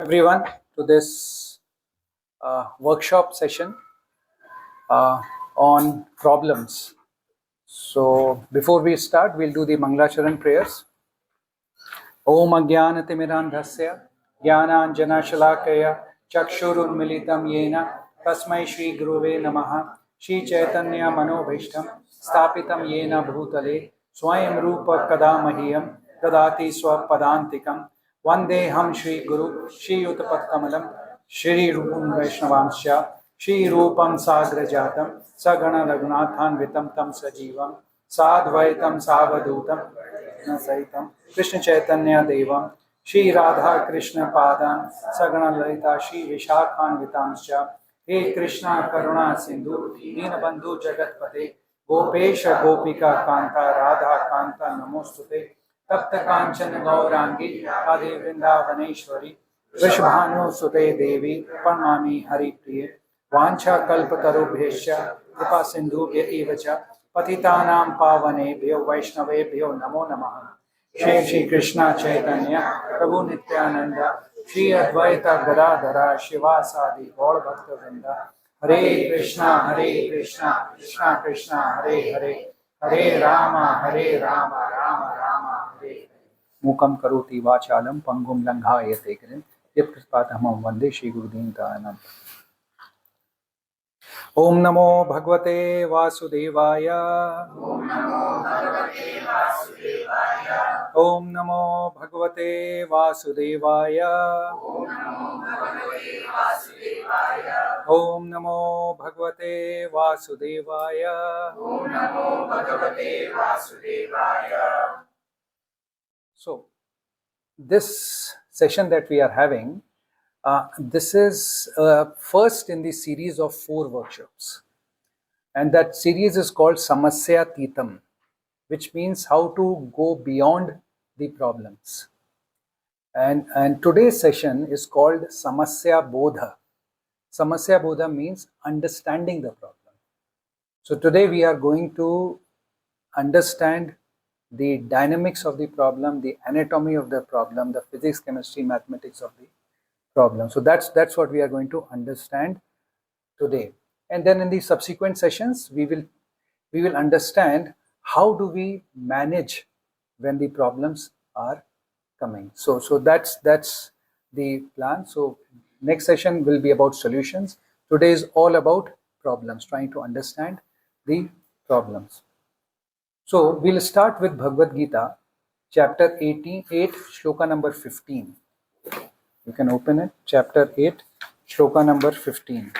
Everyone to this workshop session on problems. So before we start, we'll do the Mangalacharan prayers. Om Ajnanatimirandhasya Jnananjanashalakaya Chakshurunmilitam Yena Tasmai Shri Guruve Namaha Shri Chaitanya Manobhishtam Stapitam Yena Bhutale Swayam Rupa Kadamahiyam Dadati Swapadantikam Vandeham Shri Guru Shri Utapatamalam Shri Rupam Vaishnavamsya Shri Rupam Sagrajatam Sagana Lagunathan Vitam Tam Sajivam Sadvaitam Savadutam Saitam Krishna Chaitanya Devam Shri Radha Krishna Padam Sagana Lalita Shri Vishakhan Vitamscha He Krishna Karuna Sindhu Deenabandhu Jagatpate Gopesha Gopika Kanta Radha Kanta Namostute Tapta Kanchan Gaurangi Radhe Vrindavaneshwari Vrishabhanu Sute Devi Pranami Hari Priye Vancha Kalpatarubhesha Kripa Sindhubhya Evacha Patitanam Pavanebhyo Vaishnavebhyo Namo Namaha Shri Shri Krishna Chaitanya Prabhu Nityananda Shri Advaita Gadadhara Shivasadi Gaur Bhakta Vrinda Hare Krishna Krishna Krishna Hare Hare Hare Rama Rama Rama Hare Hare Mukam Karoti Vachalam Pangum Langhayate Kirin Yat Kripatamam Vande Shri Gurudin Tanam Om Namo Bhagavate Vasudevaya Om Namo Bhagavate Vasudevaya Om Namo Bhagavate Vasudevaya Om Namo Bhagavate Vasudevaya Om Namo Bhagavate Vasudevaya Om Namo Bhagavate Vasudevaya. So, this session that we are having, this is first in the series of 4 workshops, and that series is called Samasyatitam, which means how to go beyond the problems. And today's session is called Samasyabodhah. Samasyabodhah means understanding the problem. So today we are going to understand the dynamics of the problem, the anatomy of the problem, the physics, chemistry, mathematics of the problem. So that's what we are going to understand today. And then in the subsequent sessions, we will understand how do we manage when the problems are coming. So that's the plan. So next session will be about solutions. Today is all about problems, trying to understand the problems. So we'll start with Bhagavad Gita, chapter 88, shloka number 15. You can open it, chapter 8, shloka number 15.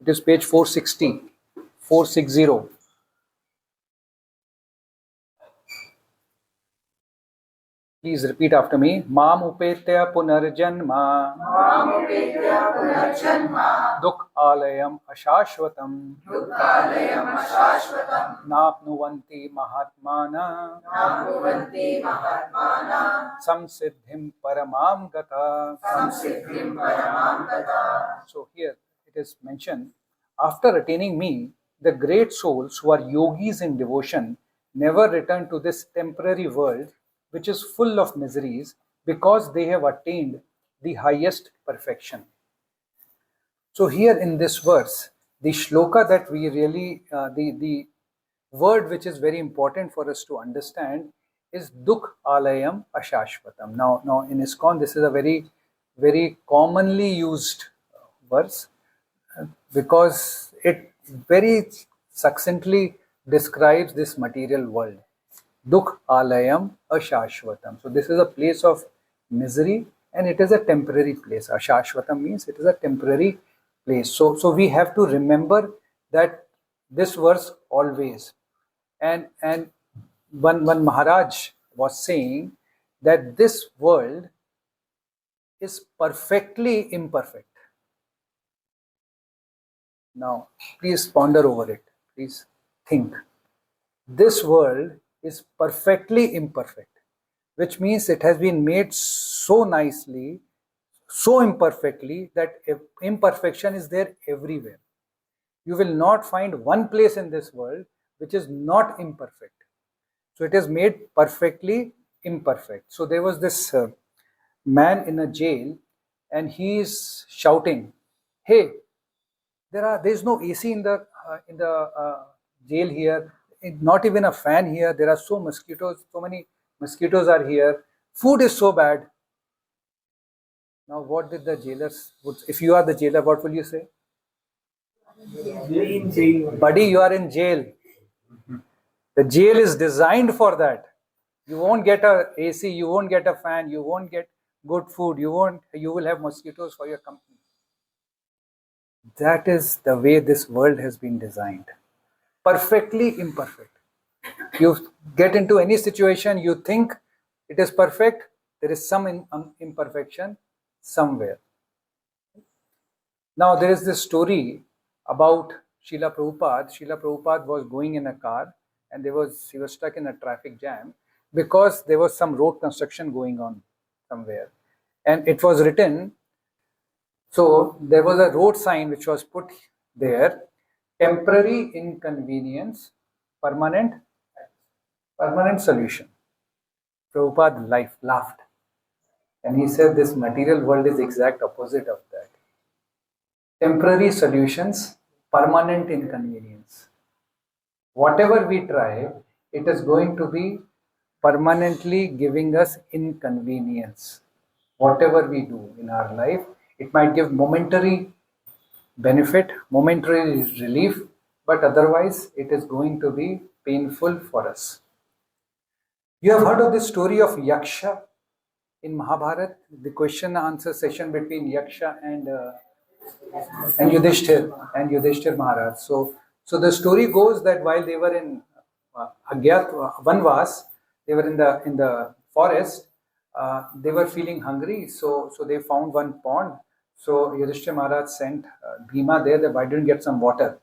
It is page 460, 460. Please repeat after me. Mam upetya punarjanma dukh alayam ashashvatam napnuvanti mahatmana samsiddhim paramam gata. So here it is mentioned, after attaining me, the great souls who are yogis in devotion never return to this temporary world which is full of miseries, because they have attained the highest perfection. So here in this verse, the shloka that we really, the word which is very important for us to understand is Dukh Alayam Ashashvatam. Now in ISKCON, this is a very, very commonly used verse, because it very succinctly describes this material world. Dukh Alayam Ashashvatam. So this is a place of misery, and it is a temporary place. Ashashvatam means it is a temporary place. So we have to remember that this verse always. And one Maharaj was saying that this world is perfectly imperfect. Now, please ponder over it. Please think. This world is perfectly imperfect, which means it has been made so nicely, so imperfectly, that imperfection is there everywhere. You will not find one place in this world which is not imperfect. So it is made perfectly imperfect. So there was this man in a jail, and he is shouting, "Hey, there is no AC in the jail here. Not even a fan here. There are so mosquitoes. So many mosquitoes are here. Food is so bad." Now, what did the jailers? If you are the jailer, what will you say? In jail. Buddy, you are in jail. The jail is designed for that. You won't get a AC. You won't get a fan. You won't get good food. You won't. You will have mosquitoes for your company. That is the way this world has been designed. Perfectly imperfect. You get into any situation, you think it is perfect, there is some imperfection somewhere. Now, there is this story about Srila Prabhupada. Srila Prabhupada was going in a car, and he was stuck in a traffic jam because there was some road construction going on somewhere. And it was written, so there was a road sign which was put there: temporary inconvenience, permanent solution. Prabhupada laughed, and he said this material world is exact opposite of that. Temporary solutions, permanent inconvenience. Whatever we try, it is going to be permanently giving us inconvenience. Whatever we do in our life, it might give momentary benefit, momentary relief, but otherwise it is going to be painful for us. You have heard of this story of Yaksha in Mahabharata, the question answer session between Yaksha and Yudhishthir Maharaj. So the story goes that while they were in Vanvas, they were in the forest. They were feeling hungry, so they found one pond. So Yudhishthir Maharaj sent Bhima there. That why didn't get some water?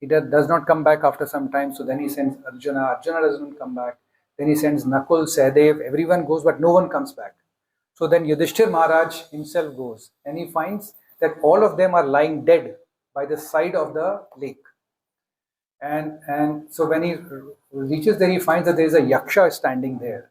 He does not come back after some time. So then he sends Arjuna. Arjuna doesn't come back. Then he sends Nakul, Sahadev. Everyone goes, but no one comes back. So then Yudhishthir Maharaj himself goes, and he finds that all of them are lying dead by the side of the lake. And so when he reaches there, he finds that there is a yaksha standing there.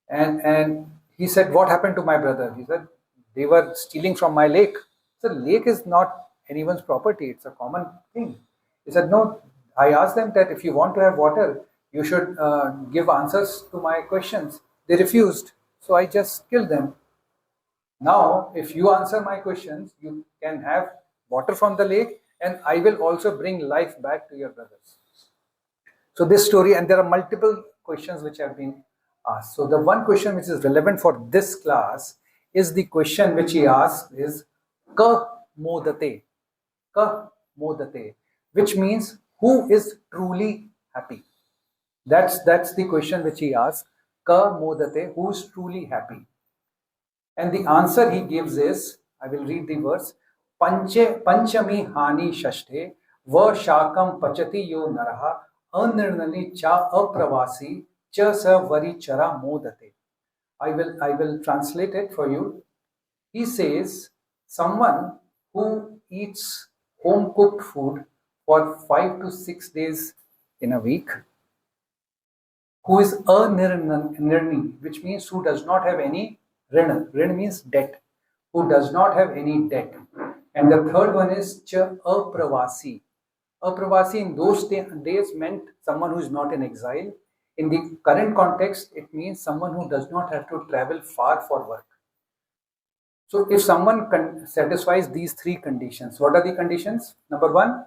And he said, "What happened to my brother?" He said, "They were stealing from my lake." So lake is not anyone's property. It's a common thing. He said, "No, I asked them that if you want to have water, you should give answers to my questions. They refused. So I just killed them. Now, if you answer my questions, you can have water from the lake, and I will also bring life back to your brothers." So this story, and there are multiple questions which have been asked. So the one question which is relevant for this class is the question which he asked is Ka modate. Ka modate, which means who is truly happy. That's the question which he asked. Ka modate, who is truly happy. And the answer he gives is, I will read the verse, Panchami Hani Shashte Va Shakam Pachati Yo Naraha Anirnali Cha Apravasi Cha Sa Vari Chara Modate. I will translate it for you. He says, someone who eats home cooked food for 5 to 6 days in a week, who is a nirni, which means who does not have any rin. Rin means debt. Who does not have any debt. And the third one is cha apravasi. Apravasi in those days meant someone who is not in exile. In the current context, it means someone who does not have to travel far for work. So if someone satisfies these three conditions, what are the conditions? Number one,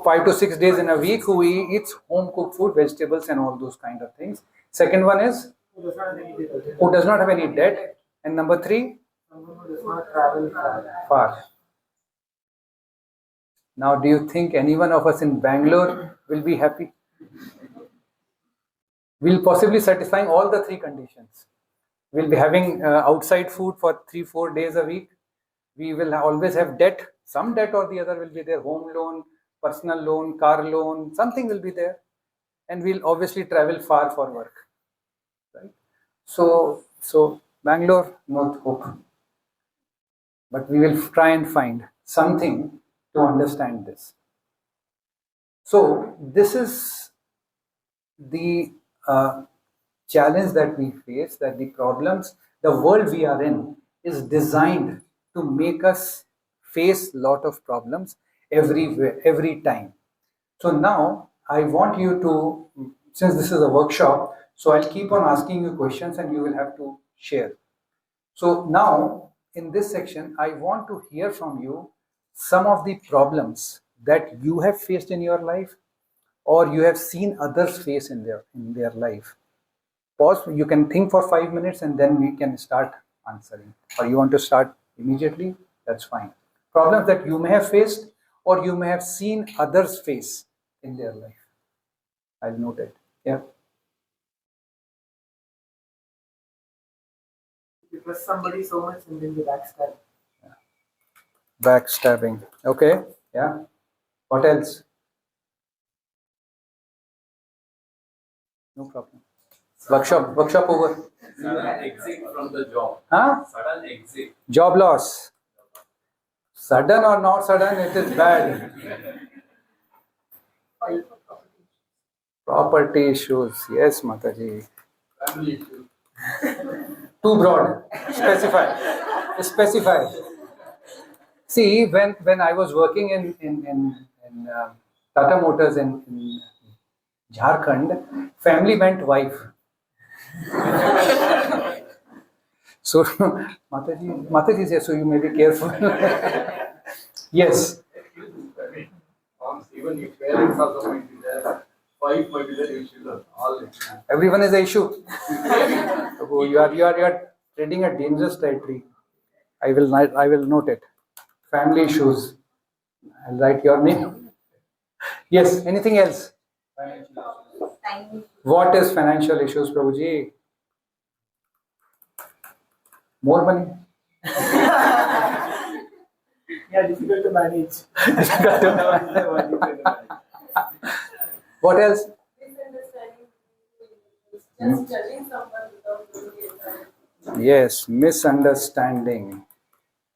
5 to 6 days in a week who eats home cooked food, vegetables and all those kind of things. Second one is who does not have any debt. And number three, Someone who does not travel far. Now, do you think any one of us in Bangalore will be happy? We'll possibly satisfying all the three conditions. We'll be having outside food for 3-4 days a week. We will always have debt. Some debt or the other will be there. Home loan, personal loan, car loan, something will be there. And we'll obviously travel far for work. Right? So Bangalore, no hope. But we will try and find something to understand this. So this is the challenge that we face, that the problems, the world we are in is designed to make us face lot of problems everywhere, every time. So now I want you to, since this is a workshop, so I'll keep on asking you questions and you will have to share. So now in this section, I want to hear from you some of the problems that you have faced in your life or you have seen others face in their life. Pause, you can think for 5 minutes and then we can start answering. Or you want to start immediately? That's fine. Problems that you may have faced or you may have seen others face in their life. I'll note it. Yeah. You trust somebody so much and then they backstab. Backstabbing. Okay. Yeah. What else? No problem. Workshop over. Sudden exit from the job. Huh? Sudden exit. Job loss. Sudden or not sudden, it is bad. Property issues. Yes, Mataji. Family issue. Too broad. Specify. See, when I was working in Tata Motors in Jharkhand, family meant wife. So Mataji is here, so you may be careful. Yes. Even if parents also might be there, wife might be there, issues are all issues. Everyone is an issue. You are treading a dangerous territory. I will note it. Family issues. I'll write your name. Yes. Anything else? What is financial issues, Prabhuji? More money. Yeah, difficult to manage. What else? Misunderstanding. Just judging someone without doing it. Yes, misunderstanding.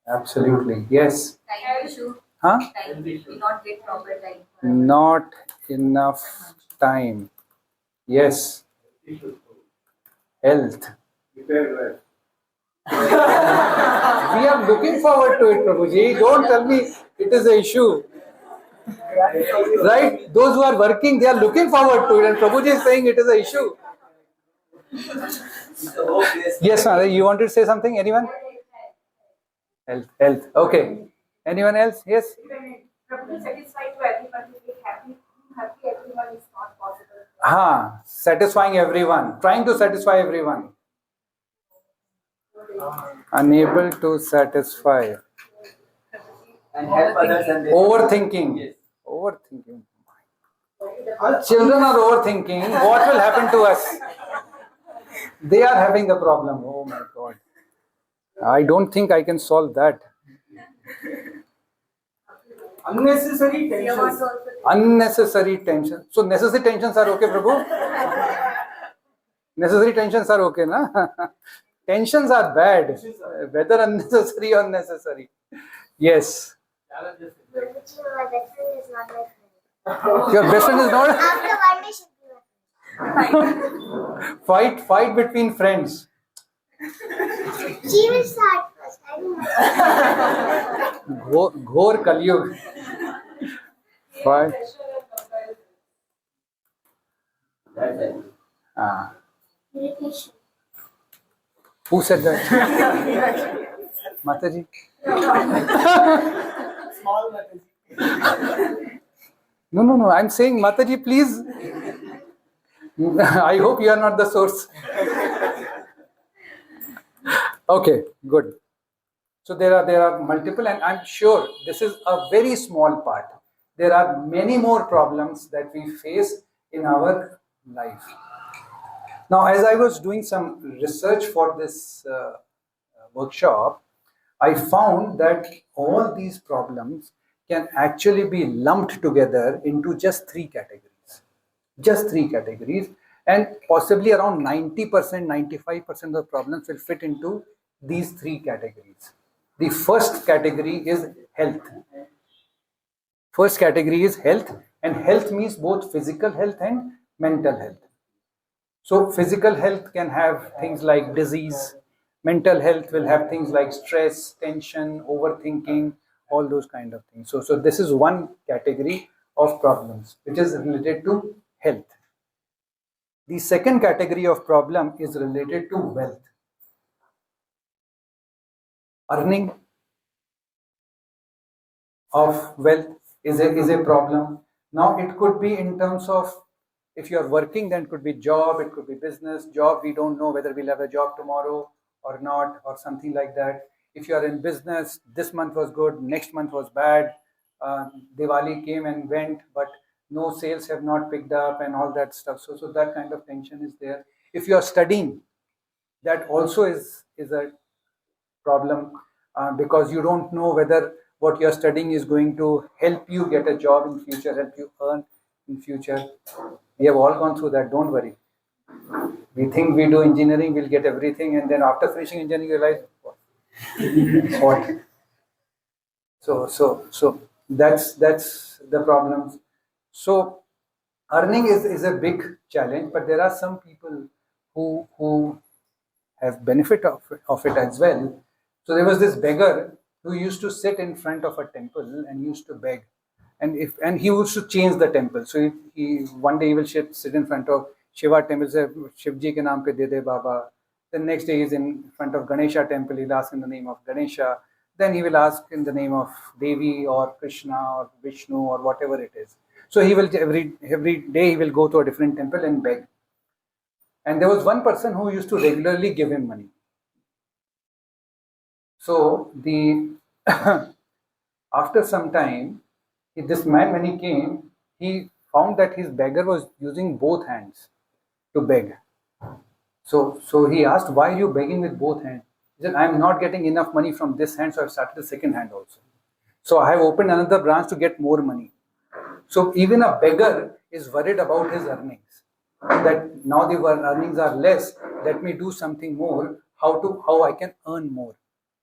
Absolutely. Yes. Time issue. Huh? Time. We not get proper time. Not enough time. Yes. Health. We are looking forward to it, Prabhuji. Don't tell me it is an issue. Right? Those who are working, they are looking forward to it. And Prabhuji is saying it is an issue. Yes, Mother, you wanted to say something? Anyone? Health. Okay. Anyone else? Yes? Probably satisfied to everyone, to be happy everyone is not possible. Satisfying everyone. Trying to satisfy everyone. Unable to satisfy. And help others and they Overthinking. Yes. Overthinking. Children are overthinking. What will happen to us? They are having the problem. Oh my God. I don't think I can solve that. unnecessary tensions. Unnecessary tension. So necessary tensions are okay, Prabhu? Necessary tensions are okay, na? Tensions are bad. Whether unnecessary or necessary. Yes. My best friend is not my friend. Your best friend is not? After one day, she'll be my friend. Fight between friends. She will start first. I will not. Ghor Kalyug. Fight. Irritation. Who said that? Mataji. Small matters. No. I'm saying, Mataji, please. I hope you are not the source. Okay, good. So there are multiple, and I'm sure this is a very small part. There are many more problems that we face in our life. Now, as I was doing some research for this workshop, I found that all these problems can actually be lumped together into just three categories. Just three categories, and possibly around 90%, 95% of problems will fit into these three categories. The first category is health. First category is health, and health means both physical health and mental health. So physical health can have things like disease. Mental health will have things like stress, tension, overthinking, all those kind of things. So this is one category of problems which is related to health. The second category of problem is related to wealth. Earning of wealth is a problem. Now it could be in terms of, if you are working, then it could be job, it could be business. Job, we don't know whether we'll have a job tomorrow or not, or something like that. If you are in business, this month was good, next month was bad. Diwali came and went, but no sales have not picked up and all that stuff. So that kind of tension is there. If you are studying, that also is a problem, because you don't know whether what you're studying is going to help you get a job in future, help you earn in future. We have all gone through that, don't worry. We think we do engineering, we'll get everything, and then after finishing engineering, you realize what? So that's the problem. So earning is a big challenge, but there are some people who have benefit of it as well. So there was this beggar who used to sit in front of a temple and used to beg, and he used to change the temple. So he one day he will sit in front of Shiva temple, say Shivji ke naam pe de de Baba. The next day he's in front of Ganesha temple. He'll ask in the name of Ganesha. Then he will ask in the name of Devi or Krishna or Vishnu or whatever it is. So he will every day he will go to a different temple and beg. And there was one person who used to regularly give him money. So after some time, this man, when he came, he found that his beggar was using both hands to beg. So he asked, "Why are you begging with both hands?" He said, "I am not getting enough money from this hand, so I've started the second hand also. So I have opened another branch to get more money." So even a beggar is worried about his earnings. That now the earnings are less, let me do something more, how I can earn more.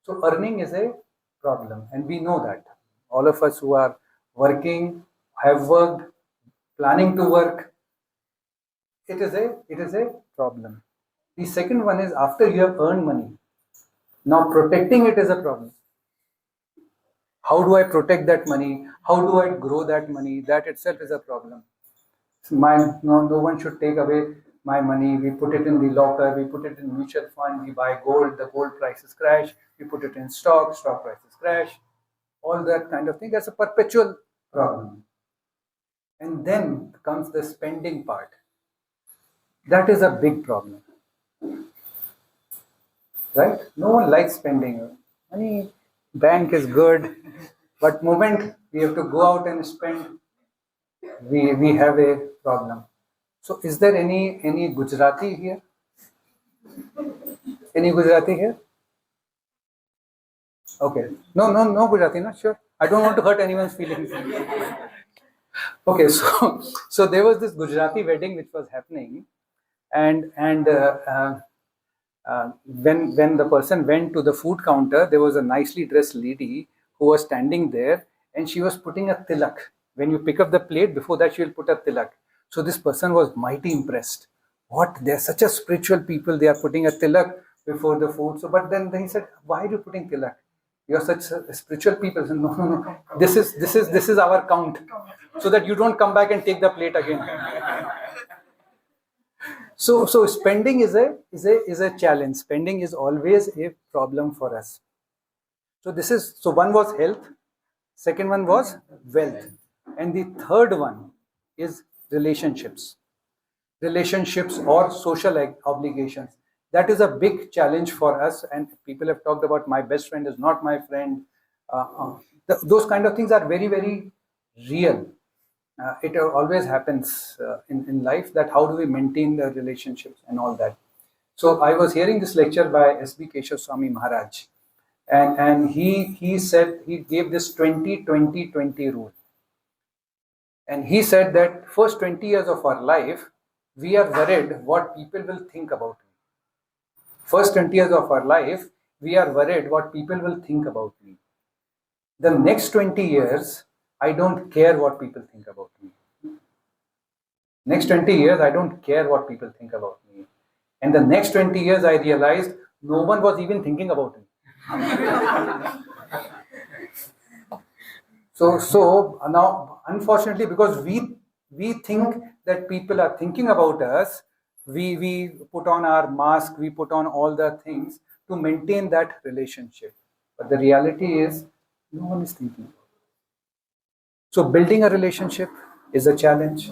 So earning is a problem, and we know that. All of us who are working, have worked, planning to work, it is a problem. The second one is, after you have earned money, now protecting it is a problem. How do I protect that money? How do I grow that money? That itself is a problem. No one should take away my money. We put it in the locker, we put it in mutual fund, we buy gold, the gold prices crash, we put it in stock prices crash, all that kind of thing. That's a perpetual problem. And then comes the spending part. That is a big problem. Right? No one likes spending. Money, bank is good, but moment we have to go out and spend, we have a problem. So is there any Gujarati here? Any Gujarati here? Okay. No Gujarati, no? Sure. I don't want to hurt anyone's feelings. Okay, so there was this Gujarati wedding which was happening, and when the person went to the food counter, there was a nicely dressed lady who was standing there, and she was putting a tilak. When you pick up the plate, before that she will put a tilak. So this person was mighty impressed. What? They're such a spiritual people. They are putting a tilak before the food. So, but then he said, "Why are you putting tilak? You are such spiritual people." He said, No. This is our count, so that you don't come back and take the plate again. So spending is a challenge. Spending is always a problem for us. So one was health, second one was wealth, and the third one is relationships or social obligations. That is a big challenge for us, and people have talked about, my best friend is not my friend. Those kind of things are very, very real. It always happens in life, that how do we maintain the relationships and all that. So I was hearing this lecture by S.B. Keshav Swami Maharaj, and he said, he gave this 20-20-20 rule. And he said that first 20 years of our life, we are worried what people will think about me. First 20 years of our life, we are worried what people will think about me. The next 20 years, I don't care what people think about me. Next 20 years, I don't care what people think about me. And the next 20 years, I realized no one was even thinking about me. So now, unfortunately, because we think that people are thinking about us, we put on our mask, we put on all the things to maintain that relationship. But the reality is, no one is thinking. So building a relationship is a challenge.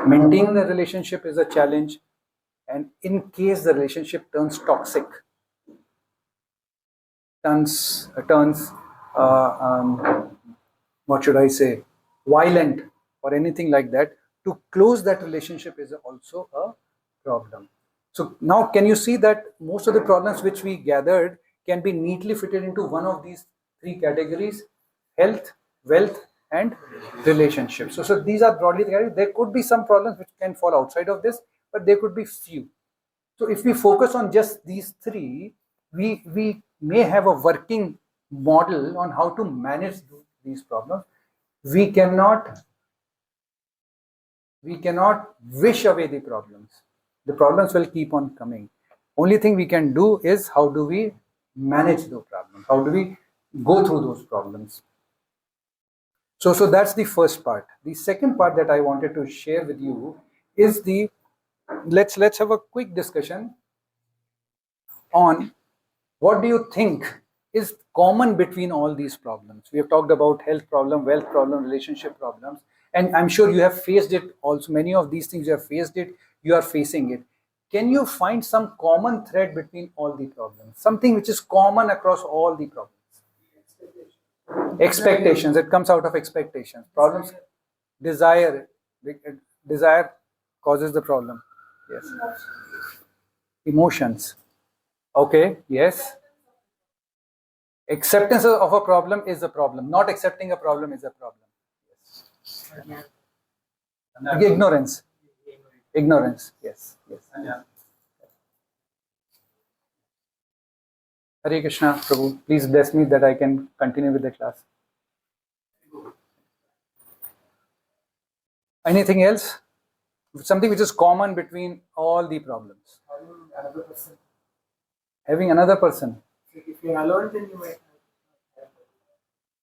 Maintaining the relationship is a challenge. And in case the relationship turns toxic, turns what should I say, violent or anything like that, to close that relationship is also a problem. So now can you see that most of the problems which we gathered can be neatly fitted into one of these three categories: health, wealth, and relationships. So these are broadly the categories. There could be some problems which can fall outside of this, but there could be few. So if we focus on just these three, we may have a working model on how to manage these problems. We cannot wish away the problems. The problems will keep on coming. Only thing we can do is how do we manage those problems? How do we go through those problems? So that's the first part. The second part that I wanted to share with you is the let's have a quick discussion on what do you think is common between all these problems. We have talked about health problem, wealth problem, relationship problems, and I'm sure you have faced it also. Many of these things you have faced it, you are facing it. Can you find some common thread between all the problems? Something which is common across all the problems? Expectations. It comes out of expectations. Problems. Desire. Desire causes the problem. Yes. Emotions. Okay. Yes. Acceptance of a problem is a problem. Not accepting a problem is a problem. Yes. Ignorance. Ignorance. Yes. Yes. Hare Krishna, Prabhu. Please bless me that I can continue with the class. Anything else? Something which is common between all the problems. Another person. Having another person. If you're alone, then you might.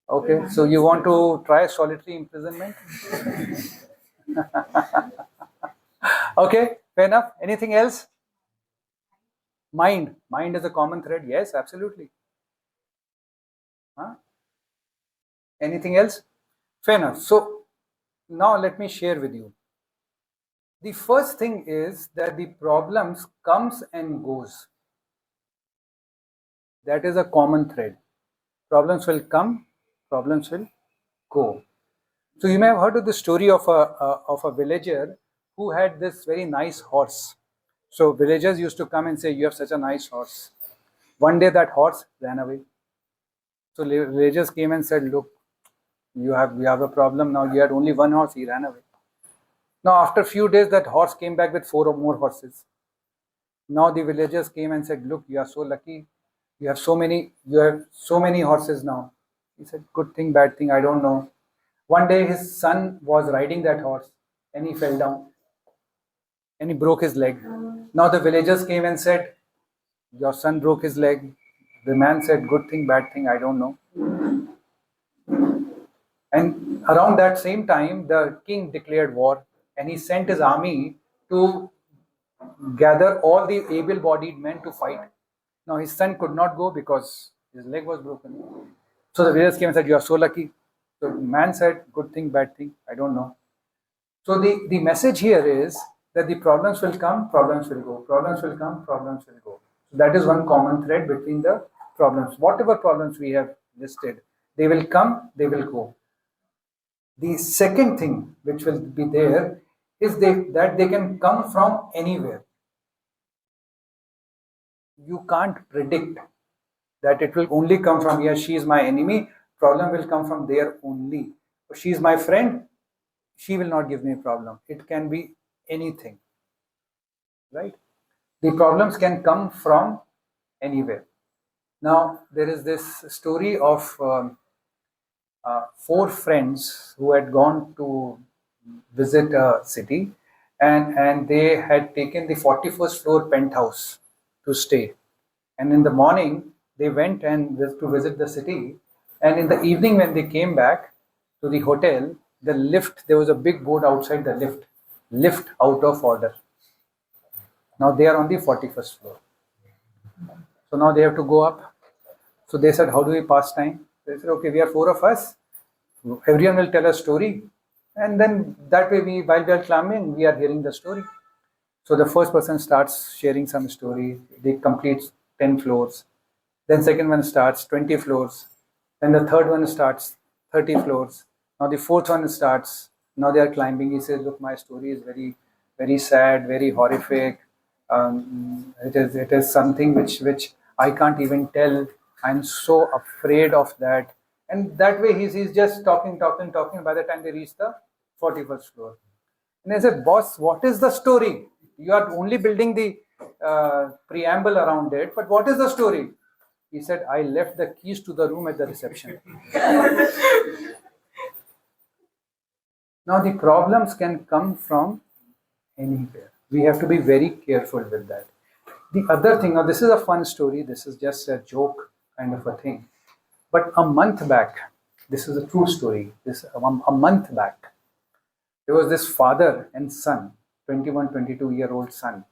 Okay, so you want to try solitary imprisonment? Okay, fair enough. Anything else? Mind. Mind is a common thread. Yes, absolutely. Huh? Anything else? Fair enough. So now let me share with you. The first thing is that the problems comes and goes. That is a common thread. Problems will come, problems will go. So you may have heard of the story of a villager who had this very nice horse. So villagers used to come and say, "You have such a nice horse." One day that horse ran away. So villagers came and said, "Look, we have a problem now. You had only one horse, he ran away." Now after a few days, that horse came back with 4 or more horses. Now the villagers came and said, "Look, you are so lucky. You have so many horses now." He said, "Good thing, bad thing, I don't know." One day his son was riding that horse and he fell down and he broke his leg. Now the villagers came and said, "Your son broke his leg." The man said, "Good thing, bad thing, I don't know." And around that same time, the king declared war and he sent his army to gather all the able-bodied men to fight. Now his son could not go because his leg was broken. So the villagers came and said, "You are so lucky." So the man said, "Good thing, bad thing, I don't know." So the message here is that the problems will come, problems will go. Problems will come, problems will go. So that is one common thread between the problems. Whatever problems we have listed, they will come, they will go. The second thing which will be there is that they can come from anywhere. You can't predict that it will only come from here. She is my enemy. Problem will come from there only. She is my friend. She will not give me a problem. It can be anything, right? The problems can come from anywhere. Now there is this story of four friends who had gone to visit a city, and they had taken the 41st floor penthouse to stay. And in the morning, they went and to visit the city. And in the evening, when they came back to the hotel, the lift, there was a big board outside the lift out of order. Now they are on the 41st floor. So now they have to go up. So they said, how do we pass time? They said, okay, we are four of us. Everyone will tell a story. And then that way, while we are climbing, we are hearing the story. So the first person starts sharing some story. They complete 10 floors. Then second one starts 20 floors. Then the third one starts 30 floors. Now the fourth one starts. Now they are climbing. He says, look, my story is very, very sad, very horrific. It is something which I can't even tell. I'm so afraid of that. And that way he's just talking. By the time they reach the 41st floor. And I said, boss, what is the story? You are only building the preamble around it, but what is the story? He said, I left the keys to the room at the reception. Now the problems can come from anywhere. We have to be very careful with that. The other thing, now this is a fun story, this is just a joke kind of a thing. But a month back, this is a true story, a month back, there was this father and son, 21, 22-year-old son.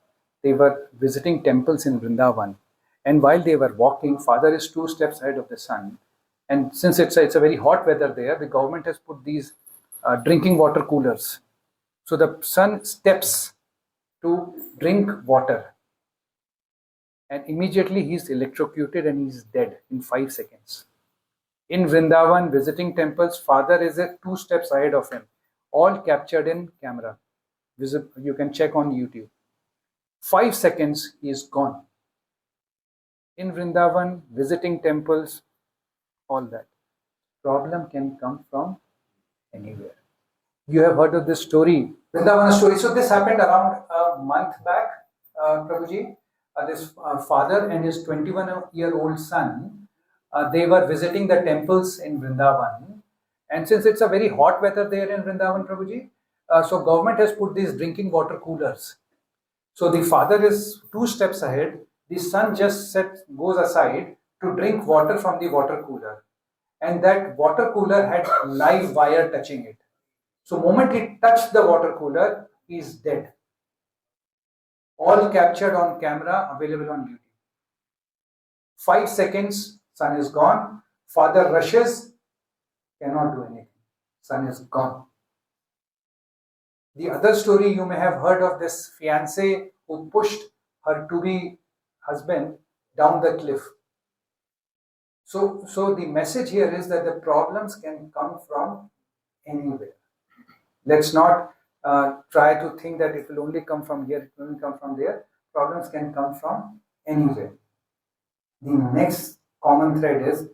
They were visiting temples in Vrindavan. And while they were walking, father is 2 steps ahead of the son. And since it's a very hot weather there, the government has put these drinking water coolers. So the son steps to drink water. And immediately he's electrocuted and he's dead in 5 seconds. In Vrindavan, visiting temples, father is 2 steps ahead of him. All captured in camera. You can check on YouTube. 5 seconds, he is gone. In Vrindavan, visiting temples, all that. Problem can come from anywhere. You have heard of this story, Vrindavan story. So this happened around a month back, Prabhuji. This father and his 21-year-old son, they were visiting the temples in Vrindavan. And since it's a very hot weather there in Vrindavan, Prabhuji, so government has put these drinking water coolers. So the father is 2 steps ahead. The son just goes aside to drink water from the water cooler. And that water cooler had live wire touching it. So moment he touched the water cooler, he is dead. All captured on camera, available on YouTube. 5 seconds, son is gone. Father rushes, cannot do anything. Son is gone. The other story, you may have heard of this fiancée who pushed her to-be husband down the cliff. So the message here is that the problems can come from anywhere. Let's not try to think that it will only come from here, it will only come from there. Problems can come from anywhere. The next common thread is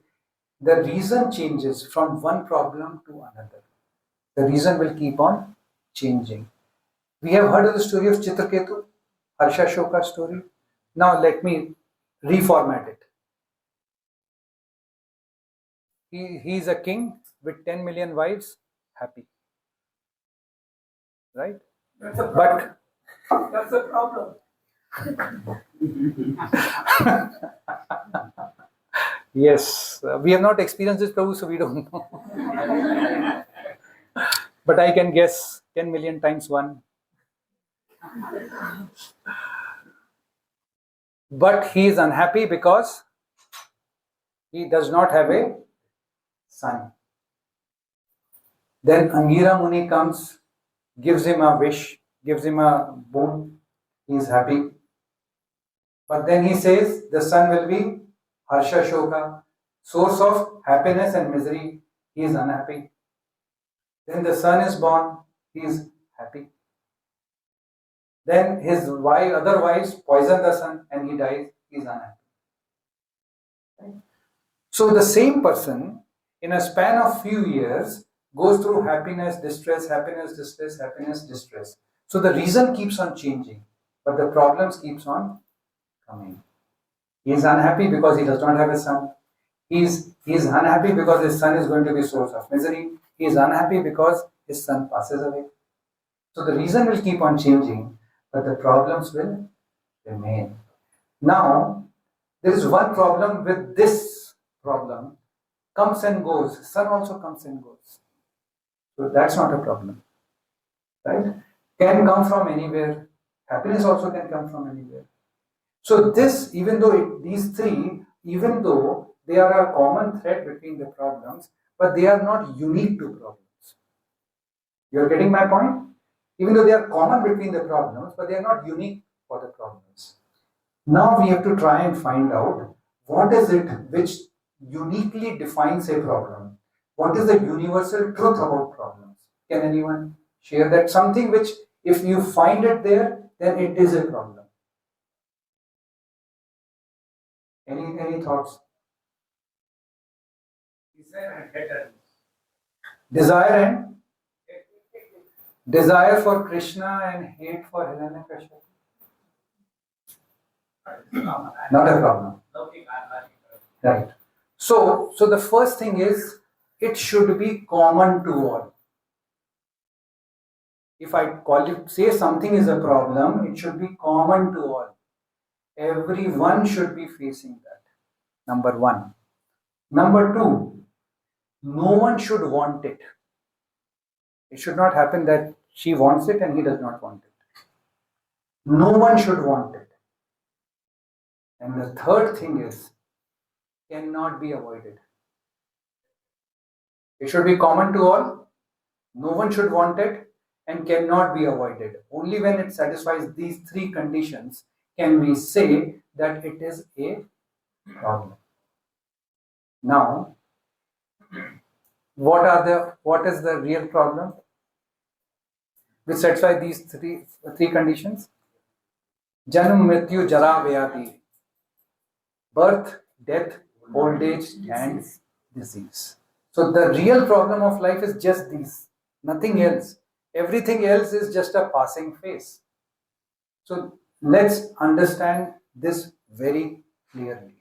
the reason changes from one problem to another. The reason will keep on changing. We have heard of the story of Chitraketu, Harsha Shoka story. Now let me reformat it. He is a king with 10 million wives, happy. Right? But That's a problem. yes, we have not experienced this, Prabhu, so we don't know. But I can guess 10 million times 1. But he is unhappy because he does not have a son. Then Angira Muni comes, gives him a wish, gives him a boon. He is happy. But then he says the son will be Harsha Shoka, source of happiness and misery. He is unhappy. Then the son is born. He is happy. Then his other wives poison the son and he dies. He is unhappy. So the same person in a span of few years goes through happiness, distress, happiness, distress, happiness, distress. So the reason keeps on changing, but the problems keeps on coming. He is unhappy because he does not have a son. He's unhappy because his son is going to be source of misery. He is unhappy because his son passes away. So the reason will keep on changing, but the problems will remain. Now, there is one problem with this problem. Comes and goes. Sun also comes and goes. So that's not a problem. Right? Can come from anywhere. Happiness also can come from anywhere. So this, even though these three, even though they are a common thread between the problems, but they are not unique to problems. You are getting my point? Even though they are common between the problems, but they are not unique for the problems. Now we have to try and find out what is it which uniquely defines a problem. What is the universal truth about problems? Can anyone share that? Something which, if you find it there, then it is a problem. Any thoughts? Desire and desire for Krishna and hate for Helena Kashyap. Not a problem. Right. So the first thing is, it should be common to all. If I say something is a problem, it should be common to all. Everyone should be facing that. Number one. Number two, no one should want it. It should not happen that she wants it and he does not want it. No one should want it. And the third thing is, cannot be avoided. It should be common to all. No one should want it and cannot be avoided. Only when it satisfies these three conditions can we say that it is a problem. Now, what is the real problem which satisfy these three conditions? Janam, Mrityu, Jara, Vyadi. Birth, death, old age, and disease. So the real problem of life is just these, nothing else. Everything else is just a passing phase. So let's understand this very clearly.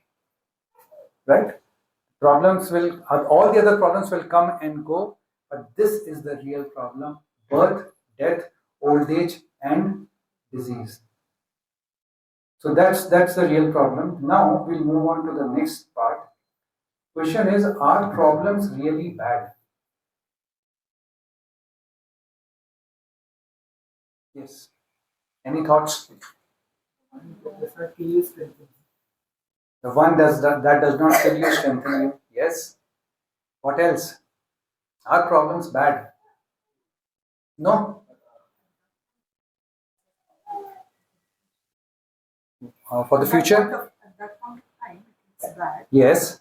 Right? Problems will, all the other problems will come and go, but this is the real problem: birth, death, old age, and disease. So that's the real problem. Now we'll move on to the next part. Question is, are problems really bad? Yes. Any thoughts? The one that does not kill you strengthen you. Yes. What else? Are problems bad? No. For the future? At that point of time, it's bad. Yes.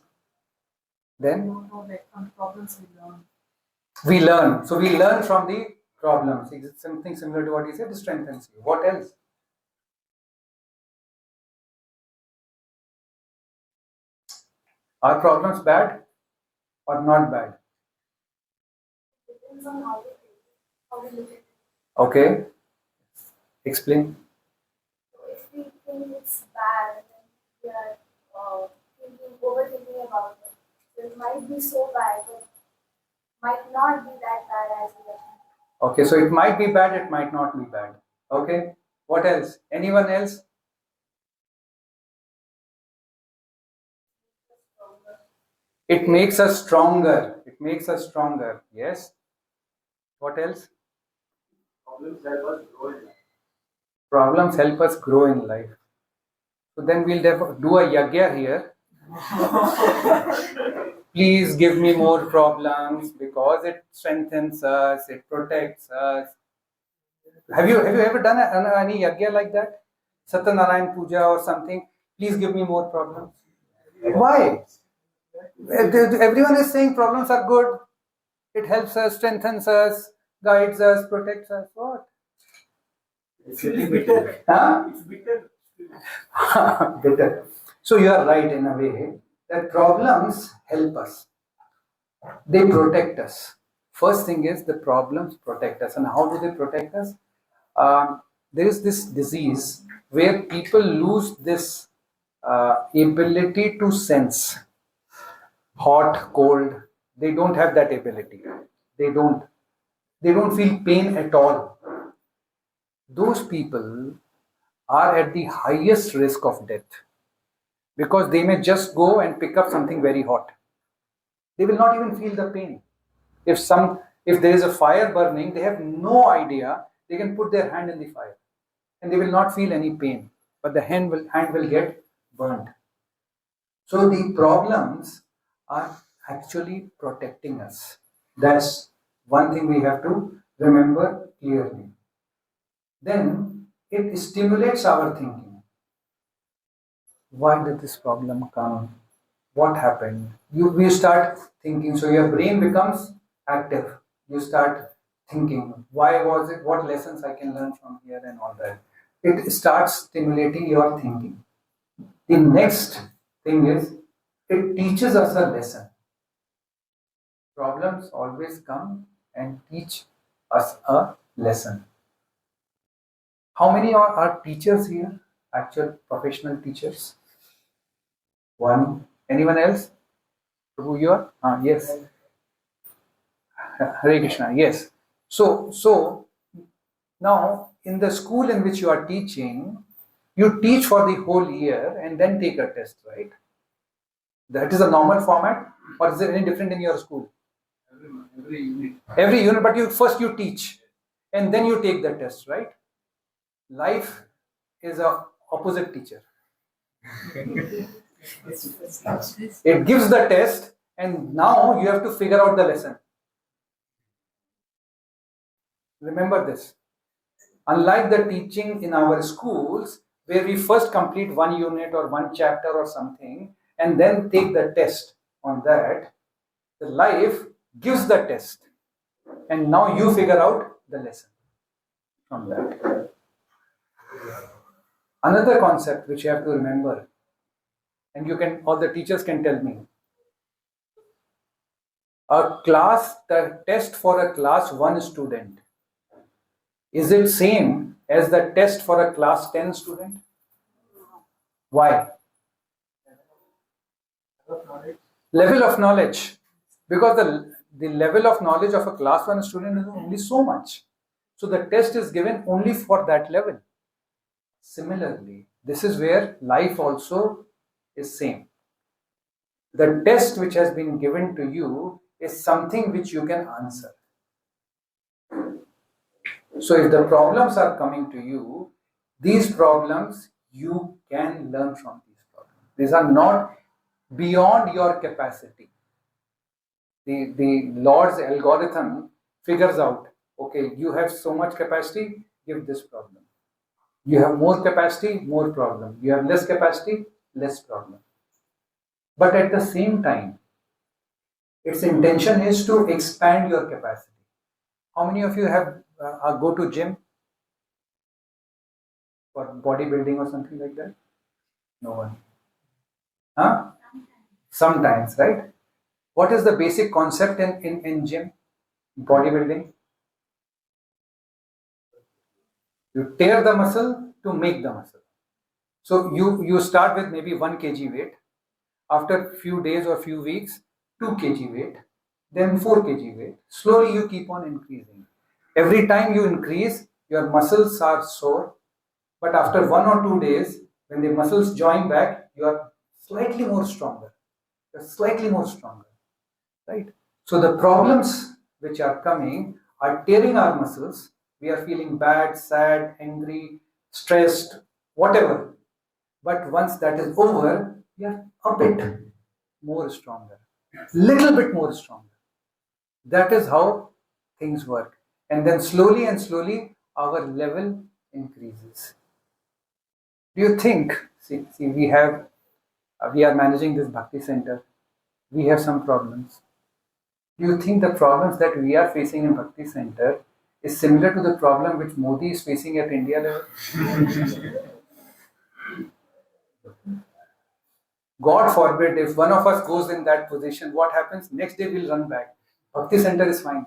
Then? No, like from the problems we learn. We learn. So we learn from the problems. It's something similar to what he said, it strengthens you. What else? Are problems bad or not bad? Depends on how we look at it. Okay. Explain. So if we think it's bad, then we are overthinking about it. So it might be so bad, but might not be that bad as we are thinking. Okay, so it might be bad, it might not be bad. Okay. What else? Anyone else? It makes us stronger. It makes us stronger. Yes. What else? Problems help us grow in life. Problems help us grow in life. So then we'll do a yagya here. Please give me more problems because it strengthens us, it protects us. Have you ever done any yagya like that? Satyanarayan Puja or something? Please give me more problems. Why? Everyone is saying problems are good. It helps us, strengthens us, guides us, protects us. What? It's bitter. Huh? It's bitter. Better. So you are right in a way that problems help us. They protect us. First thing is, the problems protect us. And how do they protect us? There is this disease where people lose this ability to sense. hot, cold. They don't have that ability. They don't. They don't feel pain at all. Those people are at the highest risk of death because they may just go and pick up something very hot. They will not even feel the pain. If there is a fire burning, they have no idea. They can put their hand in the fire and they will not feel any pain, but the hand will get burned. So the problems are actually protecting us. That's one thing we have to remember clearly. Then it stimulates our thinking. Why did this problem come? What happened? We start thinking. So your brain becomes active. You start thinking, why was it? What lessons I can learn from here and all that. It starts stimulating your thinking. The next thing is it teaches us a lesson. Problems always come and teach us a lesson. How many are teachers here? Actual professional teachers? One. Anyone else? Who you are? Yes. Hare Krishna. Yes. So now in the school in which you are teaching, you teach for the whole year and then take a test, right? That is a normal format, or is it any different in your school? Every unit. Every unit, but you teach and then you take the test, right? Life is a opposite teacher. It gives the test and now you have to figure out the lesson. Remember this. Unlike the teaching in our schools, where we first complete one unit or one chapter or something and then take the test on that, the life gives the test and now you figure out the lesson from that. Another concept which you have to remember, and all the teachers can tell me, the test for a class 1 student, is it same as the test for a class 10 student? Why? Level of knowledge. Because the level of knowledge of a class 1 student is only so much. So the test is given only for that level. Similarly, this is where life also is same. The test which has been given to you is something which you can answer. So if the problems are coming to you, these problems you can learn from these problems. These are not beyond your capacity. The Lord's algorithm figures out, okay, you have so much capacity, give this problem. You have more capacity, more problem. You have less capacity, less problem. But at the same time, its intention is to expand your capacity. How many of you have go to gym for bodybuilding or something like that? No one. Huh? Sometimes, right? What is the basic concept in gym? Bodybuilding? You tear the muscle to make the muscle. So you start with maybe 1 kg weight. After few days or few weeks, 2 kg weight, then 4 kg weight. Slowly you keep on increasing. Every time you increase, your muscles are sore. But after 1 or 2 days, when the muscles join back, you are slightly more stronger. You're slightly more stronger. Right? So the problems which are coming are tearing our muscles. We are feeling bad, sad, angry, stressed, whatever. But once that is over, we are a bit more stronger, little bit more stronger. That is how things work. And then slowly and slowly, our level increases. Do you think? See, we are managing this Bhakti Center. We have some problems. Do you think the problems that we are facing in Bhakti Center is similar to the problem which Modi is facing at India level? God forbid, if one of us goes in that position, what happens? Next day we'll run back. Bhakti Center is fine.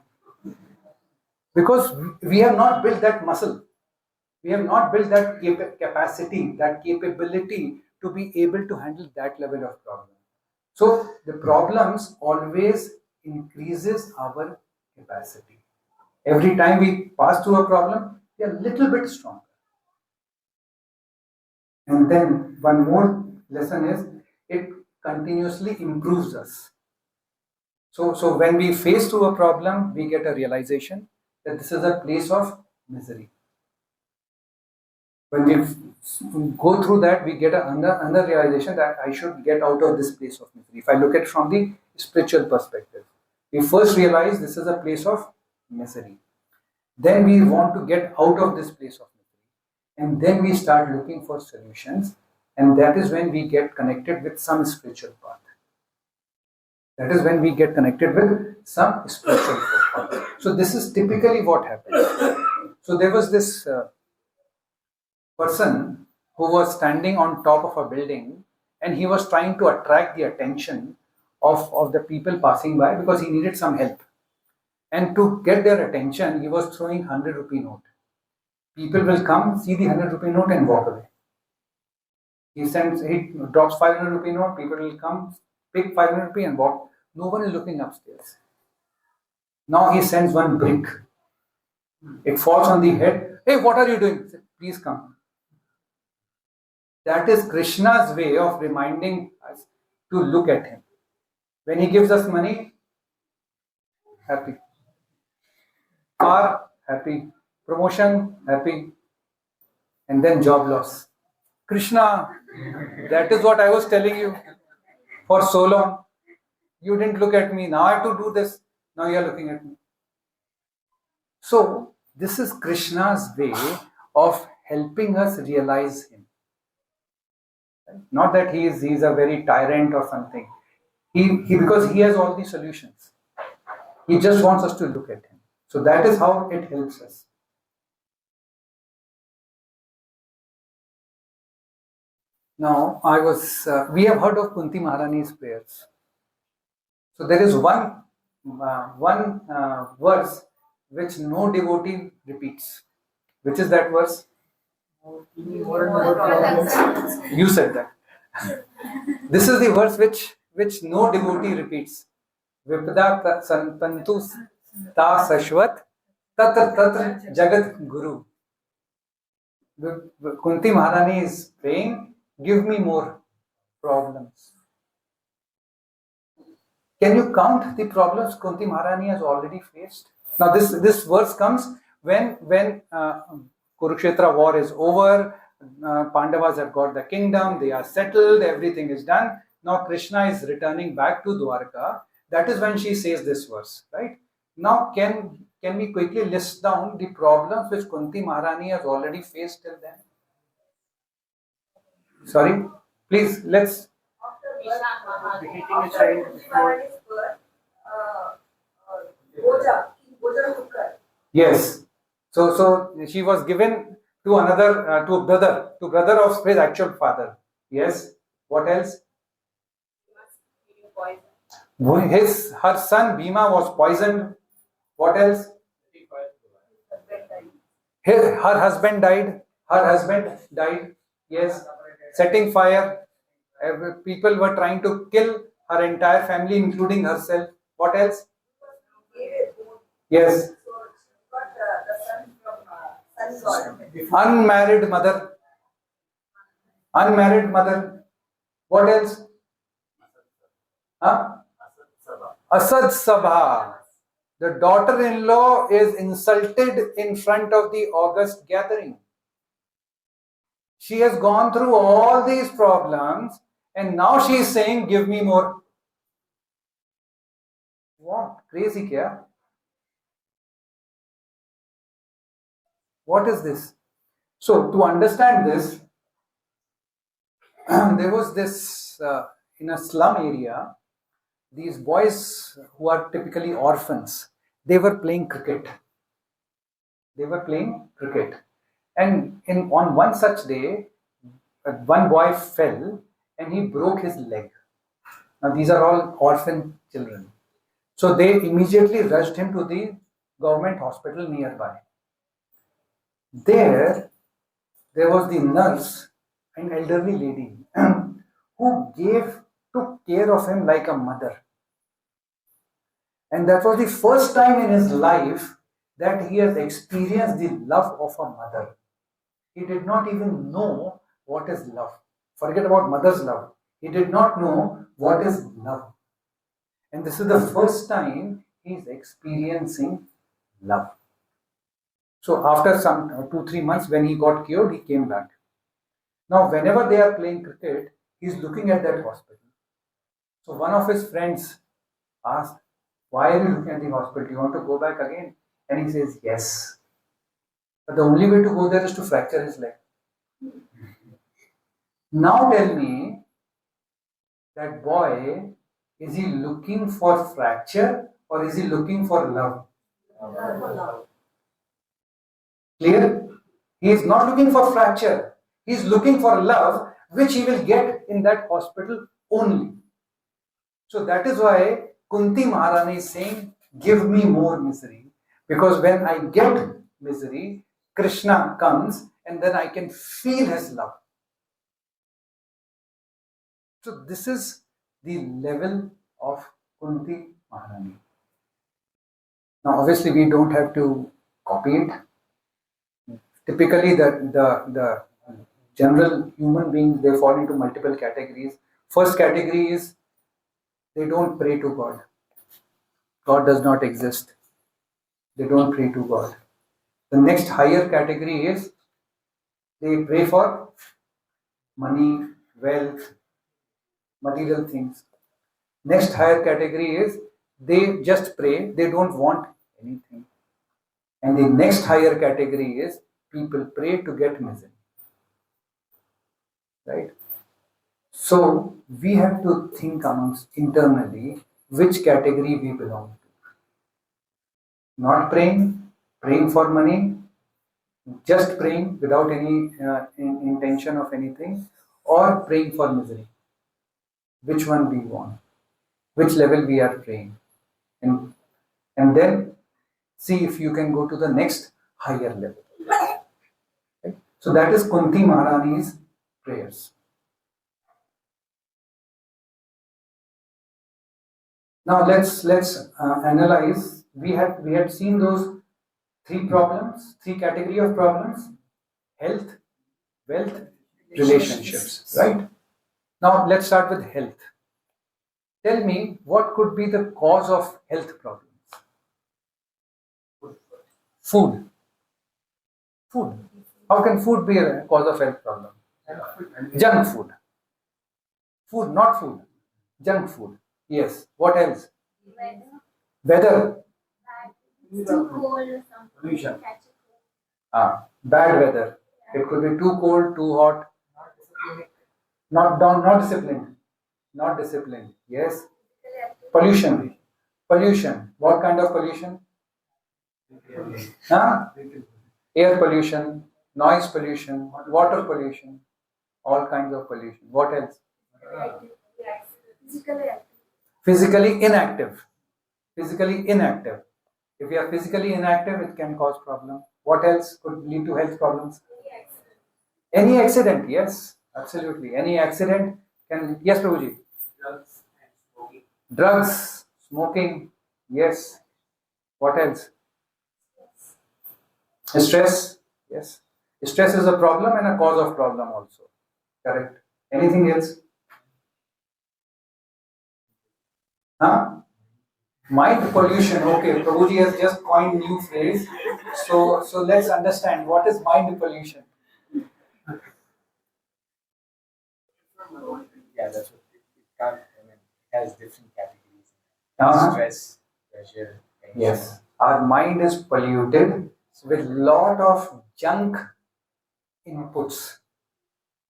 Because we have not built that muscle. We have not built that capacity, that capability to be able to handle that level of problem. So the problems always increases our capacity. Every time we pass through a problem, we are a little bit stronger. And then one more lesson is it continuously improves us. So when we face to a problem, we get a realization that this is a place of misery. When we go through that, we get another realization that I should get out of this place of misery. If I look at it from the spiritual perspective, we first realize this is a place of misery. Then we want to get out of this place of misery. And then we start looking for solutions. And that is when we get connected with some spiritual path. That is when we get connected with some spiritual path. So this is typically what happens. So there was this person who was standing on top of a building, and he was trying to attract the attention of the people passing by because he needed some help. And to get their attention, he was throwing 100 rupee note. People will come, see the 100 rupee note and walk away. He drops 500 rupee note, people will come, pick 500 rupee and walk. No one is looking upstairs. Now he sends one brick. It falls on the head. Hey, what are you doing? Said, please come. That is Krishna's way of reminding us to look at him. When he gives us money, happy. Car, happy. Promotion, happy. And then job loss. Krishna, that is what I was telling you for so long. You didn't look at me. Now I have to do this. Now you are looking at me. So, this is Krishna's way of helping us realize him. Not that he is a very tyrant or something. He because he has all the solutions. He just wants us to look at him. So that is how it helps us. Now, we have heard of Kunti Maharani's prayers. So there is one verse which no devotee repeats. Which is that verse? You said that. This is the verse which no devotee repeats. Vipada santantu ta sashvat tatra tatra jagat guru. Kunti Maharani is praying, give me more problems. Can you count the problems Kunti Maharani has already faced? Now this verse comes when Kurukshetra war is over, Pandavas have got the kingdom, they are settled, everything is done. Now Krishna is returning back to Dwarka. That is when she says this verse, right? Now can we quickly list down the problems which Kunti Maharani has already faced till then? Sorry, please let's. Hitting a child before. Yes. So she was given to another to brother of his actual father. Yes. What else? Her son Bhima was poisoned. What else? Her husband died. Her husband died. Yes. Setting fire. People were trying to kill her entire family, including herself. What else? Yes. Unmarried mother. What else? Asad Sabha. The daughter-in-law is insulted in front of the August gathering. She has gone through all these problems and now she is saying, give me more. What? Crazy kya? What is this? So to understand this, there was this, in a slum area, these boys who are typically orphans, they were playing cricket. And on one such day, one boy fell and he broke his leg. Now these are all orphan children. So they immediately rushed him to the government hospital nearby. There was the nurse, an elderly lady, who gave took care of him like a mother. And that was the first time in his life that he has experienced the love of a mother. He did not even know what is love. Forget about mother's love. He did not know what is love. And this is the first time he is experiencing love. So after some 2-3 months, when he got cured, he came back. Now, whenever they are playing cricket, he is looking at that hospital. So one of his friends asked, "Why are you looking at the hospital? Do you want to go back again?" And he says, "Yes. But the only way to go there is to fracture his leg." Now tell me, that boy, is he looking for fracture or is he looking for love? Clear? He is not looking for fracture. He is looking for love, which he will get in that hospital only. So that is why Kunti Maharani is saying, "Give me more misery." Because when I get misery, Krishna comes and then I can feel his love. So this is the level of Kunti Maharani. Now obviously we don't have to copy it. Typically the general human beings, they fall into multiple categories. First category is they don't pray to God. God does not exist. They don't pray to God. The next higher category is they pray for money, wealth, material things. Next higher category is they just pray, they don't want anything. And the next higher category is people pray to get misery. Right? So we have to think amongst internally which category we belong to. Not praying, praying for money, just praying without any intention of anything, or praying for misery. Which one we want? Which level we are praying? And then see if you can go to the next higher level. Right? So that is Kunti Maharani's prayers. Now let's analyze. We had seen those three problems, three category of problems: health, wealth, relationships. Right? Now let's start with health. Tell me, what could be the cause of health problems? Food. Food. How can food be a cause of health problem? Junk food. Food, not food. Junk food. Yes. What else? Weather. Too cold or something. Pollution. Catch a cold. Bad weather. It could be too cold, too hot. Not disciplined. Not disciplined. Yes. Pollution. Pollution. What kind of pollution? Huh? Air pollution, noise pollution, water pollution, all kinds of pollution. What else? Yes. Physically active. Physically inactive. Physically inactive. If you are physically inactive, it can cause problem. What else could lead to health problems? Any accident, yes, absolutely. Any accident can. Yes, Prabhuji. Drugs and smoking. Drugs, smoking, yes. What else? Stress, yes. Stress is a problem and a cause of problem also. Correct. Anything else? Huh? Mind pollution. Okay, Prabhuji has just coined new phrase. So let's understand what is mind pollution. Yeah, that's what it has different categories. Uh-huh. Stress, pressure, tension. Yes, our mind is polluted with lot of junk inputs,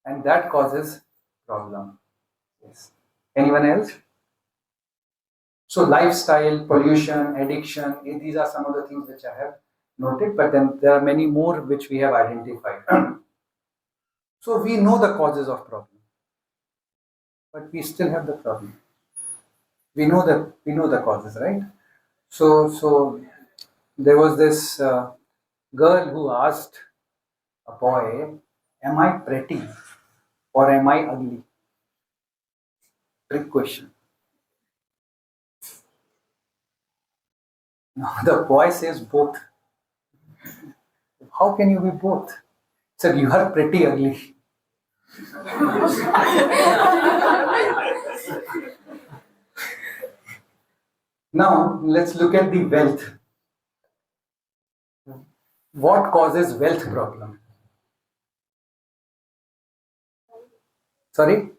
and that causes problem. Yes. Anyone else? So lifestyle, pollution, addiction, these are some of the things which I have noted, but then there are many more which we have identified. So we know the causes of problem, but we still have the problem. We know the causes, right? So there was this girl who asked a boy, "Am I pretty or am I ugly?" Trick question. Now the boy says both. How can you be both? Sir, you are pretty ugly. Now let's look at the wealth. What causes wealth problem? Sorry?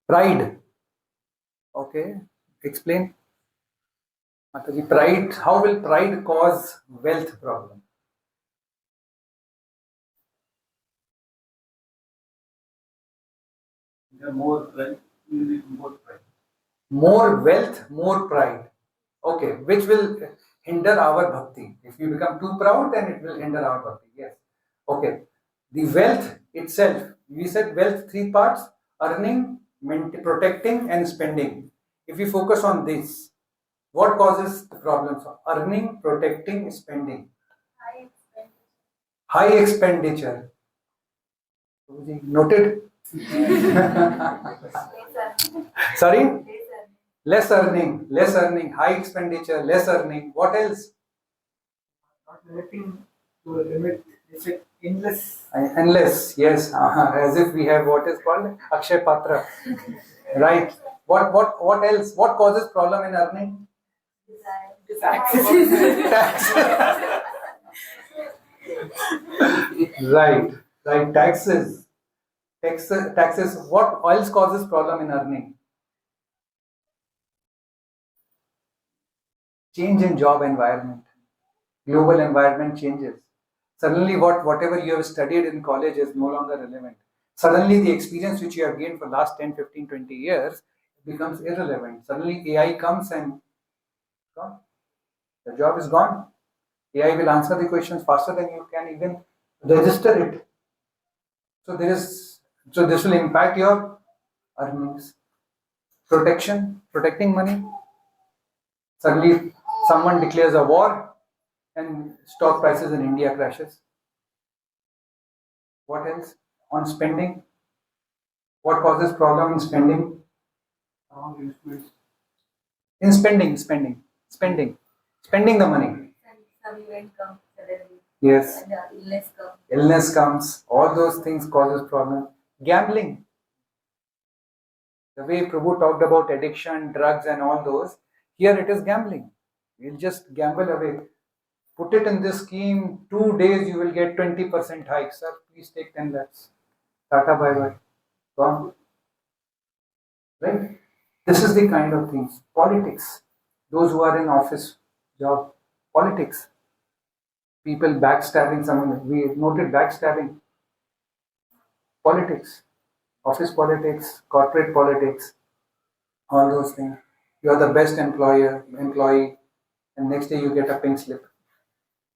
Pride. Okay, explain. Mataji, pride. How will pride cause wealth problem? They're more like more pride. More wealth, more pride. Okay, which will hinder our bhakti. If you become too proud, then it will hinder our bhakti. Yes. Okay. The wealth itself, we said wealth three parts: earning, protecting, and spending. If we focus on this, what causes the problems? Earning, protecting, spending. High expenditure. Noted? Sorry? Less earning, high expenditure, less earning. What else? Not limiting to a limit. It's like endless. Endless, yes. As if we have what is called Akshay Patra. Right. What else? What causes problem in earning? Tax. Right. Taxes. Taxes. What else causes problem in earning? Change in job environment. Global environment changes. Suddenly whatever you have studied in college is no longer relevant. Suddenly the experience which you have gained for last 10, 15, 20 years becomes irrelevant. Suddenly AI comes and gone. The job is gone. AI will answer the questions faster than you can even register it. So this will impact your earnings. Protecting money. Suddenly someone declares a war and stock prices in India crashes. What else? On spending. What causes problem in spending? In spending the money. Some event comes suddenly. Yes. And illness comes. Illness comes. All those things causes problem. Gambling. The way Prabhu talked about addiction, drugs, and all those, here it is gambling. We'll just gamble away. Put it in this scheme. 2 days you will get 20% hike. Sir, please take 10 lakhs. Tata bye bye. Gone. Right? This is the kind of things. Politics. Those who are in office job. Politics. People backstabbing someone. We noted backstabbing. Politics. Office politics, corporate politics, all those things. You are the best employee, and next day you get a pink slip.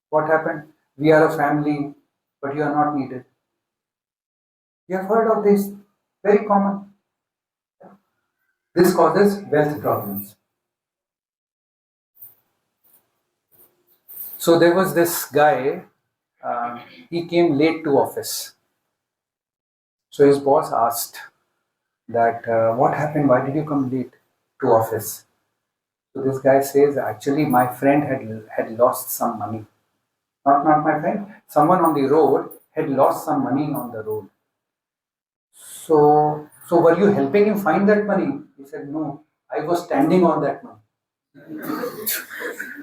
What happened? We are a family, but you are not needed. You have heard of this? Very common. This causes wealth problems. So there was this guy, he came late to office. So his boss asked that, what happened? Why did you come late to office? So this guy says, actually my friend had lost some money. Not my friend, someone on the road had lost some money on the road. So were you helping him find that money? He said, no, I was standing on that money.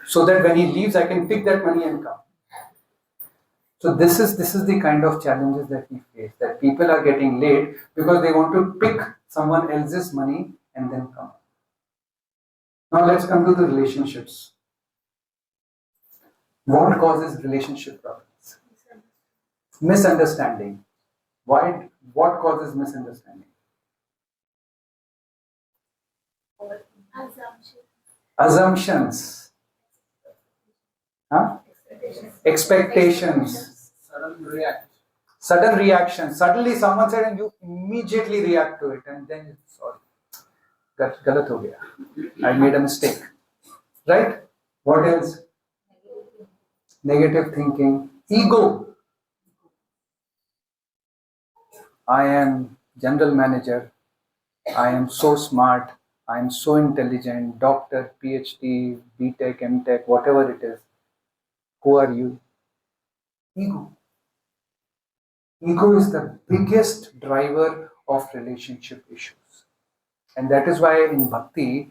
So that when he leaves, I can pick that money and come. So this is the kind of challenges that we face, that people are getting late because they want to pick someone else's money and then come. Now let's come to the relationships. What causes relationship problems? Misunderstanding. Why? What causes misunderstanding? Assumptions. Huh? Expectations. Sudden reaction. Suddenly someone said and you immediately react to it and then sorry. Galat ho gaya. I made a mistake. Right? What else? Negative thinking. Ego. I am general manager. I am so smart, I am so intelligent, doctor, PhD, BTech, MTech, whatever it is. Who are you? Ego. Ego is the biggest driver of relationship issues. And that is why in bhakti,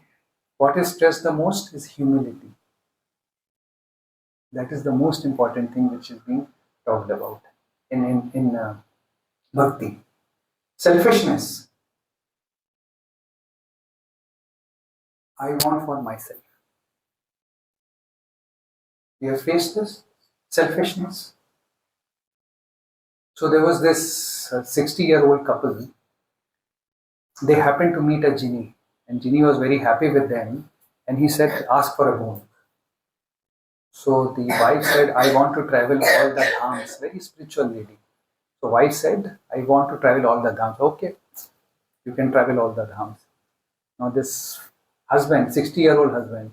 what is stressed the most is humility. That is the most important thing which is being talked about in bhakti. Selfishness. I want for myself. You have faced this? Selfishness. So there was this 60-year-old couple. They happened to meet a genie, and genie was very happy with them, and he said, ask for a boon. So the wife said, I want to travel all the dhams. Very spiritual lady. So wife said, I want to travel all the dhams. Okay, you can travel all the dhams. Now this husband, 60-year-old husband,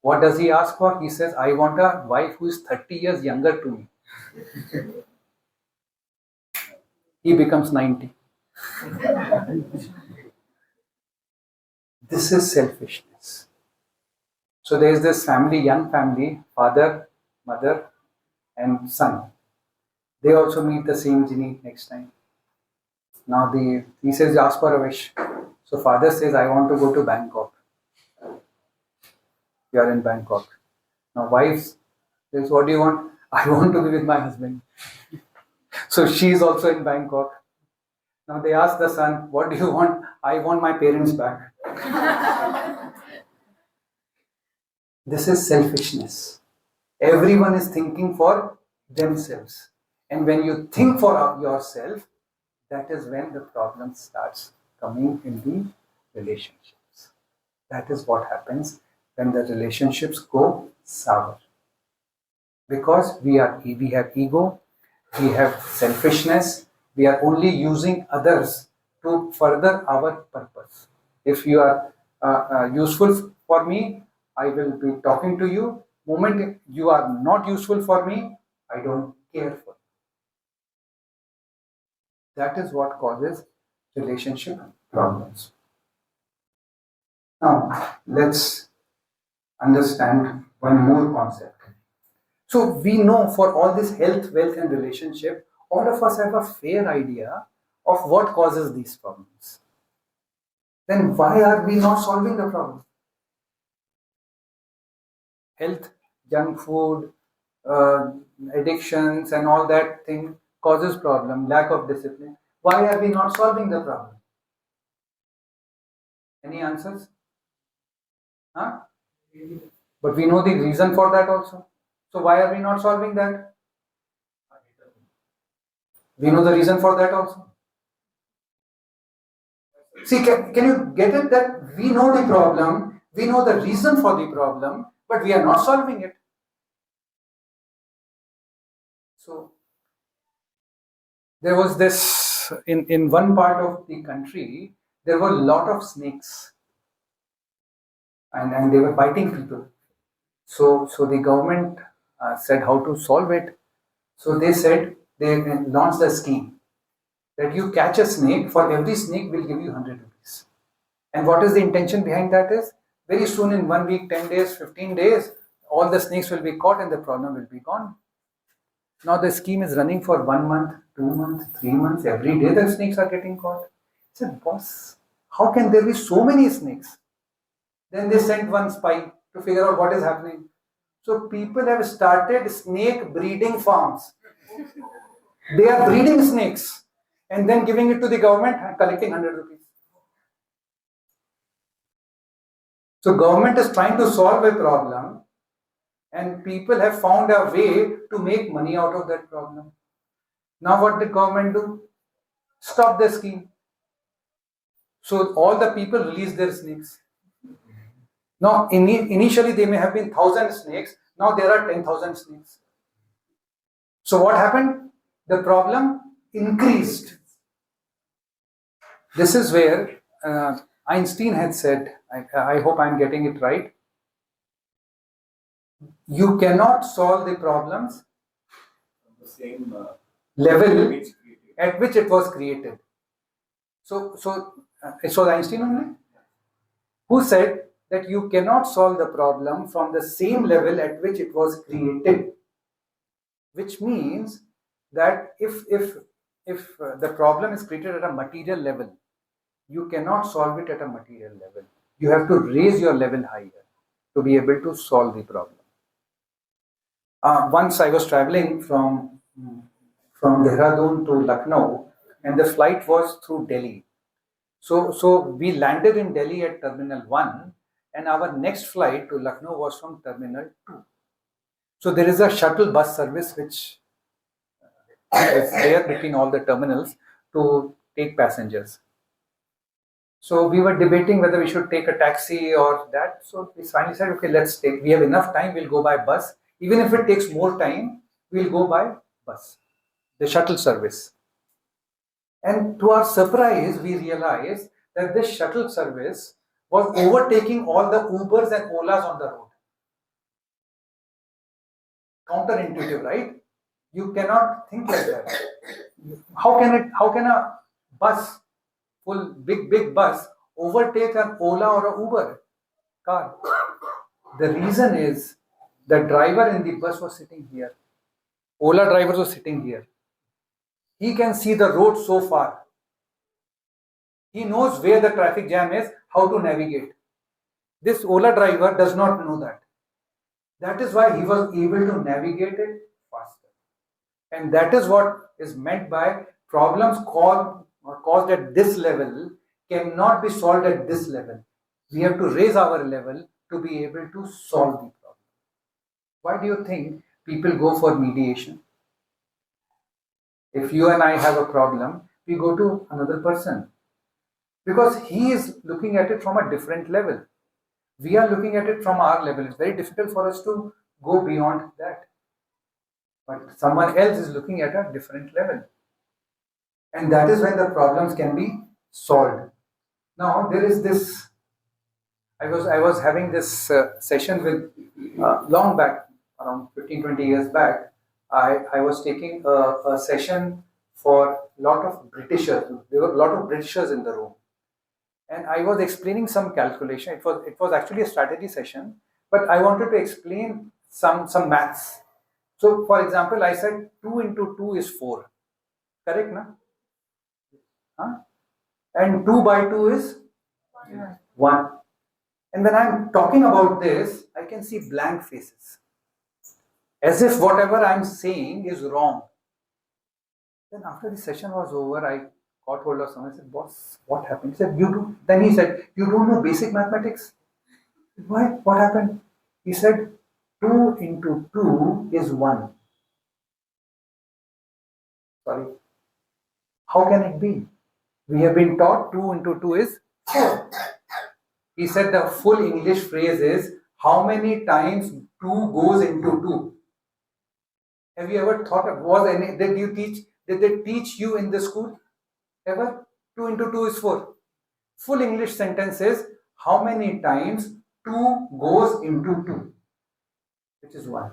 what does he ask for? He says, I want a wife who is 30 years younger to me. He becomes 90. This is selfishness. So there is this family, young family, father, mother, and son. They also meet the same genie next time. Now he says, ask for a wish. So father says, I want to go to Bangkok. You are in Bangkok. Now wife says, what do you want? I want to be with my husband. So she is also in Bangkok. Now they ask the son, what do you want? I want my parents back. This is selfishness. Everyone is thinking for themselves. And when you think for yourself, that is when the problem starts coming in the relationships. That is what happens when the relationships go sour. Because we have ego, we have selfishness, we are only using others to further our purpose. If you are useful for me, I will be talking to you. Moment you are not useful for me, I don't care for you. That is what causes relationship problems. Now, let's understand one more concept. So we know for all this health, wealth, and relationship, all of us have a fair idea of what causes these problems. Then why are we not solving the problem? Health, junk food, addictions, and all that thing causes problem, lack of discipline. Why are we not solving the problem? Any answers? Huh? But we know the reason for that also. So why are we not solving that? We know the reason for that also. See, can you get it that we know the problem, we know the reason for the problem, but we are not solving it. So there was this, in one part of the country, there were a lot of snakes and they were biting people. So the government said how to solve it. So they said, they launched a scheme that you catch a snake, for every snake we'll give you 100 rupees. And what is the intention behind that is, very soon in 1 week, 10 days, 15 days, all the snakes will be caught and the problem will be gone. Now the scheme is running for 1 month, 2 months, 3 months, every day the snakes are getting caught. I said, boss, how can there be so many snakes? Then they sent one spy to figure out what is happening. So people have started snake breeding farms. They are breeding snakes and then giving it to the government and collecting 100 rupees. So government is trying to solve a problem and people have found a way to make money out of that problem. Now what did government do? Stop the scheme. So all the people release their snakes. Now initially they may have been 1,000 snakes, now there are 10,000 snakes. So what happened? The problem increased. This is where Einstein had said, I hope I'm getting it right, you cannot solve the problems The same level image created. at which it was created. So It was Einstein only who said that you cannot solve the problem from the same level at which it was created, which means that if the problem is created at a material level, you cannot solve it at a material level. You have to raise your level higher to be able to solve the problem. Once I was traveling from Dehradun to Lucknow, and the flight was through Delhi. So we landed in Delhi at Terminal 1, and our next flight to Lucknow was from Terminal 2. So there is a shuttle bus service which is there between all the terminals to take passengers. So we were debating whether we should take a taxi or that. So we finally said, okay, let's take. We have enough time. We'll go by bus. Even if it takes more time, we'll go by bus, the shuttle service. And to our surprise, we realized that this shuttle service was overtaking all the Ubers and Olas on the road. Counterintuitive, right? You cannot think like that. How can a bus, full big bus, overtake an Ola or a Uber car? The reason is the driver in the bus was sitting here. Ola driver was sitting here. He can see the road so far. He knows where the traffic jam is, how to navigate. This Ola driver does not know that. That is why he was able to navigate it faster. And that is what is meant by problems caused at this level cannot be solved at this level. We have to raise our level to be able to solve the problem. Why do you think people go for mediation? If you and I have a problem, we go to another person because he is looking at it from a different level. We are looking at it from our level. It's very difficult for us to go beyond that. But someone else is looking at a different level. And that is when the problems can be solved. Now, there is this. I was having this session with, long back, around 15-20 years back. I was taking a session for a lot of Britishers. There were a lot of Britishers in the room. And I was explaining some calculation. It was actually a strategy session, but I wanted to explain some maths. So, for example, I said 2 into 2 is 4. Correct, na? Huh? And 2 by 2 is 1. And when I'm talking about this, I can see blank faces. As if whatever I'm saying is wrong. Then after the session was over, I got hold of someone and said, boss, what happened? He said, you do. Then he said, you don't know basic mathematics? Why? What happened? He said, 2 into 2 is 1. Sorry. How can it be? We have been taught 2 into 2 is 4. He said the full English phrase is, how many times 2 goes into 2? Have you ever thought of, did they teach you in the school? Ever? 2 into 2 is 4. Full English sentence is, how many times 2 goes into 2? Which is 1.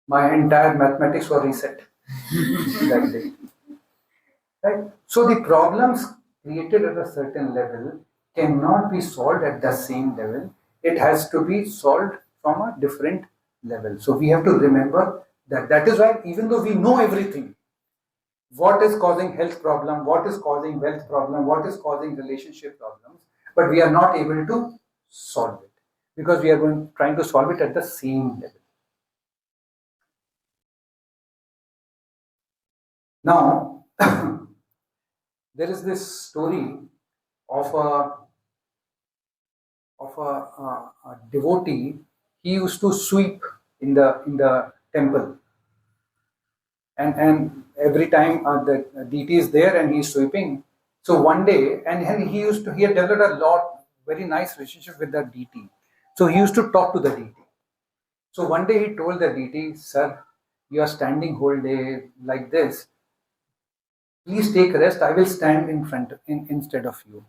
My entire mathematics was reset that day. Right? So the problems created at a certain level cannot be solved at the same level. It has to be solved from a different level. So we have to remember that is why even though we know everything, what is causing health problem, what is causing wealth problem, what is causing relationship problems, but we are not able to solve it because we are trying to solve it at the same level. Now, there is this story of a devotee. He used to sweep in the temple, and every time the deity is there and he's sweeping. So one day, and he had developed a very nice relationship with the deity. So he used to talk to the deity. So one day he told the deity, sir, you are standing whole day like this. Please take rest. I will stand instead of you.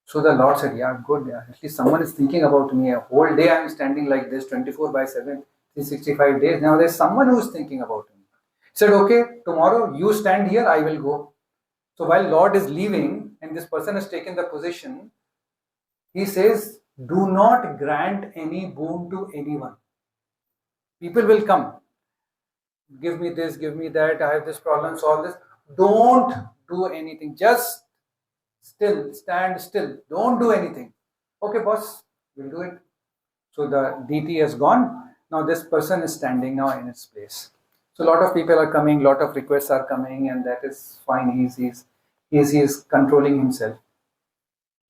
So the Lord said, yeah, good. Yeah. At least someone is thinking about me. A whole day I am standing like this, 24/7, 365 days. Now there is someone who is thinking about me. He said, okay, tomorrow you stand here, I will go. So while Lord is leaving and this person has taken the position, he says, do not grant any boon to anyone. People will come, give me this, give me that, I have this problem, solve this. Don't do anything. Just stand still. Don't do anything. Okay, boss, we'll do it. So the deity has gone. Now this person is standing now in its place. So a lot of people are coming, lot of requests are coming, and that is fine. He is controlling himself.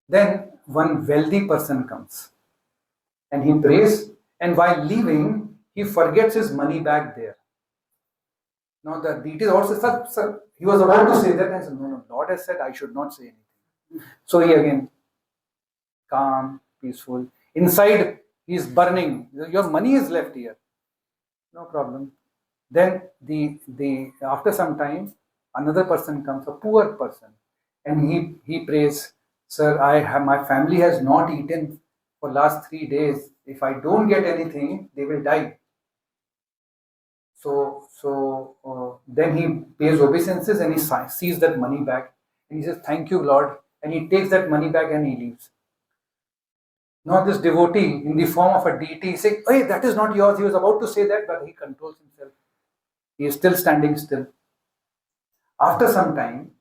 Then one wealthy person comes and he prays, and while leaving, he forgets his money bag there. Now the deity also said, sir, he was about to say that, and said, no, Lord has said I should not say anything. So he again, calm, peaceful. Inside, he is burning. Your money is left here. No problem. Then the after some time, another person comes, a poor person, and he prays, sir, my family has not eaten for last 3 days. If I don't get anything, they will die. So then he pays obeisances and he sees that money back and he says, thank you, Lord. And he takes that money back and he leaves. Now this devotee in the form of a deity saying, hey, that is not yours. He was about to say that, but he controls himself. He is still standing still. After some time,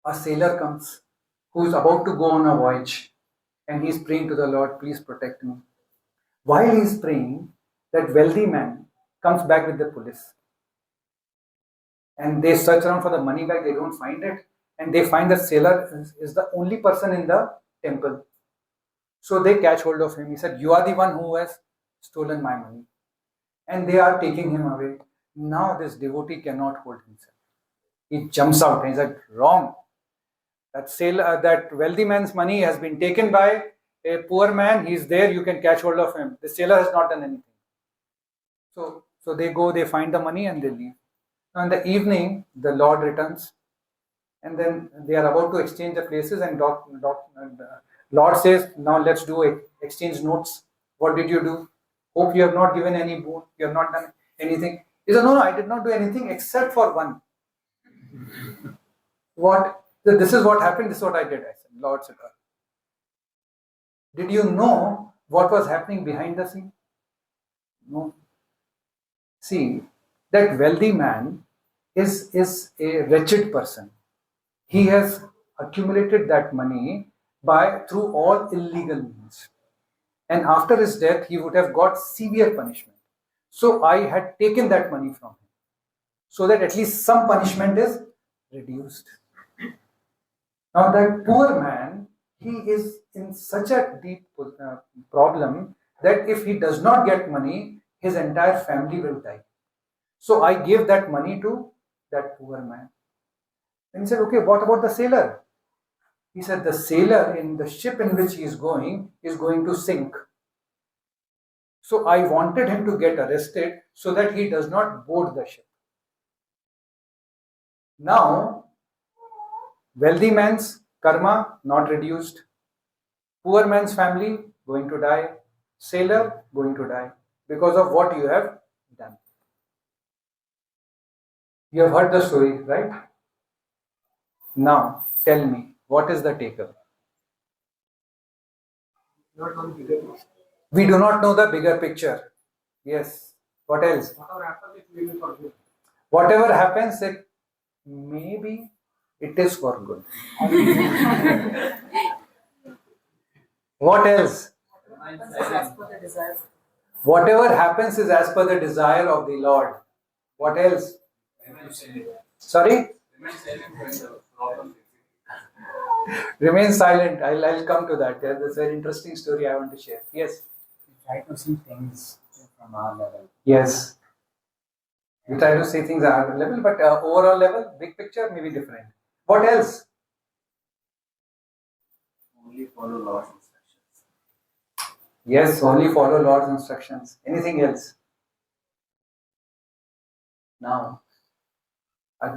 a sailor comes who is about to go on a voyage and he is praying to the Lord, please protect me. While he is praying, that wealthy man comes back with the police. And they search around for the money bag, they don't find it. And they find that sailor is the only person in the temple. So they catch hold of him. He said, you are the one who has stolen my money. And they are taking him away. Now this devotee cannot hold himself. He jumps out and he said, wrong. That wealthy man's money has been taken by a poor man. He is there, you can catch hold of him. The sailor has not done anything. So they go, they find the money and they leave. Now in the evening, the Lord returns. And then they are about to exchange the places and Lord says, now let's do it. Exchange notes. What did you do? Hope you have not given any boon. You have not done anything. He said, no, I did not do anything except for one. What? This is what happened. This is what I did. I said, Lord said, did you know what was happening behind the scene? No. See, that wealthy man is a wretched person. He has accumulated that money through all illegal means. And after his death, he would have got severe punishment. So I had taken that money from him, so that at least some punishment is reduced. Now that poor man, he is in such a deep problem that if he does not get money, his entire family will die. So I gave that money to that poor man. And he said, okay, what about the sailor? He said, the sailor in the ship in which he is going to sink. So I wanted him to get arrested so that he does not board the ship. Now, wealthy man's karma not reduced. Poor man's family going to die. Sailor going to die because of what you have done. You have heard the story, right? Now, tell me, what is the takeaway? Not on bigger picture. We do not know the bigger picture. Yes. What else? Whatever happens, it will be for good. Whatever happens, maybe it is for good. What else? As per the desire. Whatever happens is as per the desire of the Lord. What else? Sorry? Remain silent. I'll come to that. There's a very interesting story I want to share. Yes. We try to see things from our level. Yes. We try to see things at our level, but overall level, big picture, may be different. What else? Only follow Lord's instructions. Yes, only follow Lord's instructions. Anything else? Now,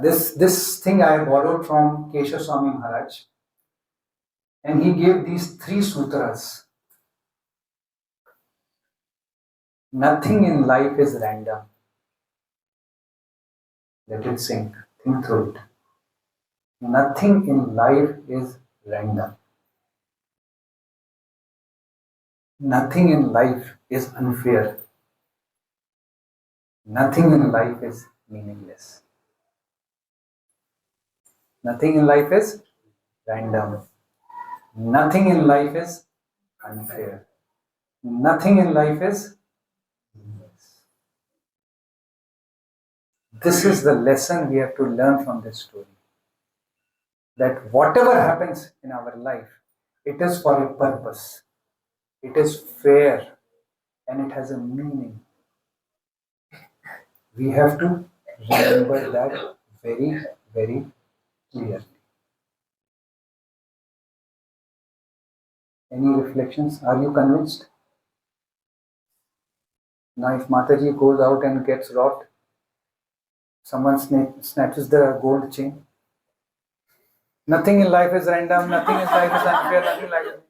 this thing I borrowed from Kesha Swami Maharaj, and he gave these 3 sutras. Nothing in life is random. Let it sink. Think through it. Nothing in life is random. Nothing in life is unfair. Nothing in life is meaningless. Nothing in life is random. Nothing in life is unfair. Nothing in life is meaningless. This is the lesson we have to learn from this story. That whatever happens in our life, it is for a purpose. It is fair and it has a meaning. We have to remember that very, very clearly. Any reflections? Are you convinced? Now, if Mataji goes out and gets robbed, someone snatches the gold chain. Nothing in life is random, nothing in life is unfair, nothing like that.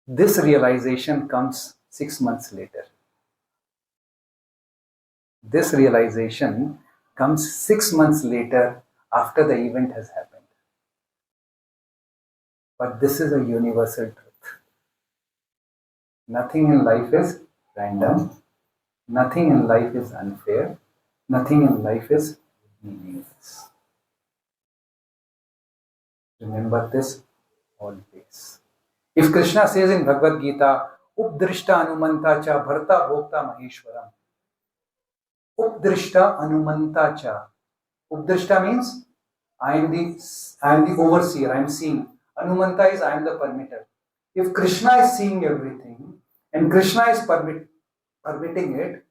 This realization comes 6 months later. This realization comes 6 months later after the event has happened. But this is a universal truth. Nothing in life is random. Nothing in life is unfair. Nothing in life is meaningless. Remember this always. If Krishna says in Bhagavad Gita, Updrishta Anumanta cha Bharta Bhokta Maheshwaram. Updrishta Anumanta cha. Updrishta means I am the overseer, I am seeing. Anumanta is I am the permitter. If Krishna is seeing everything and Krishna is permitting it,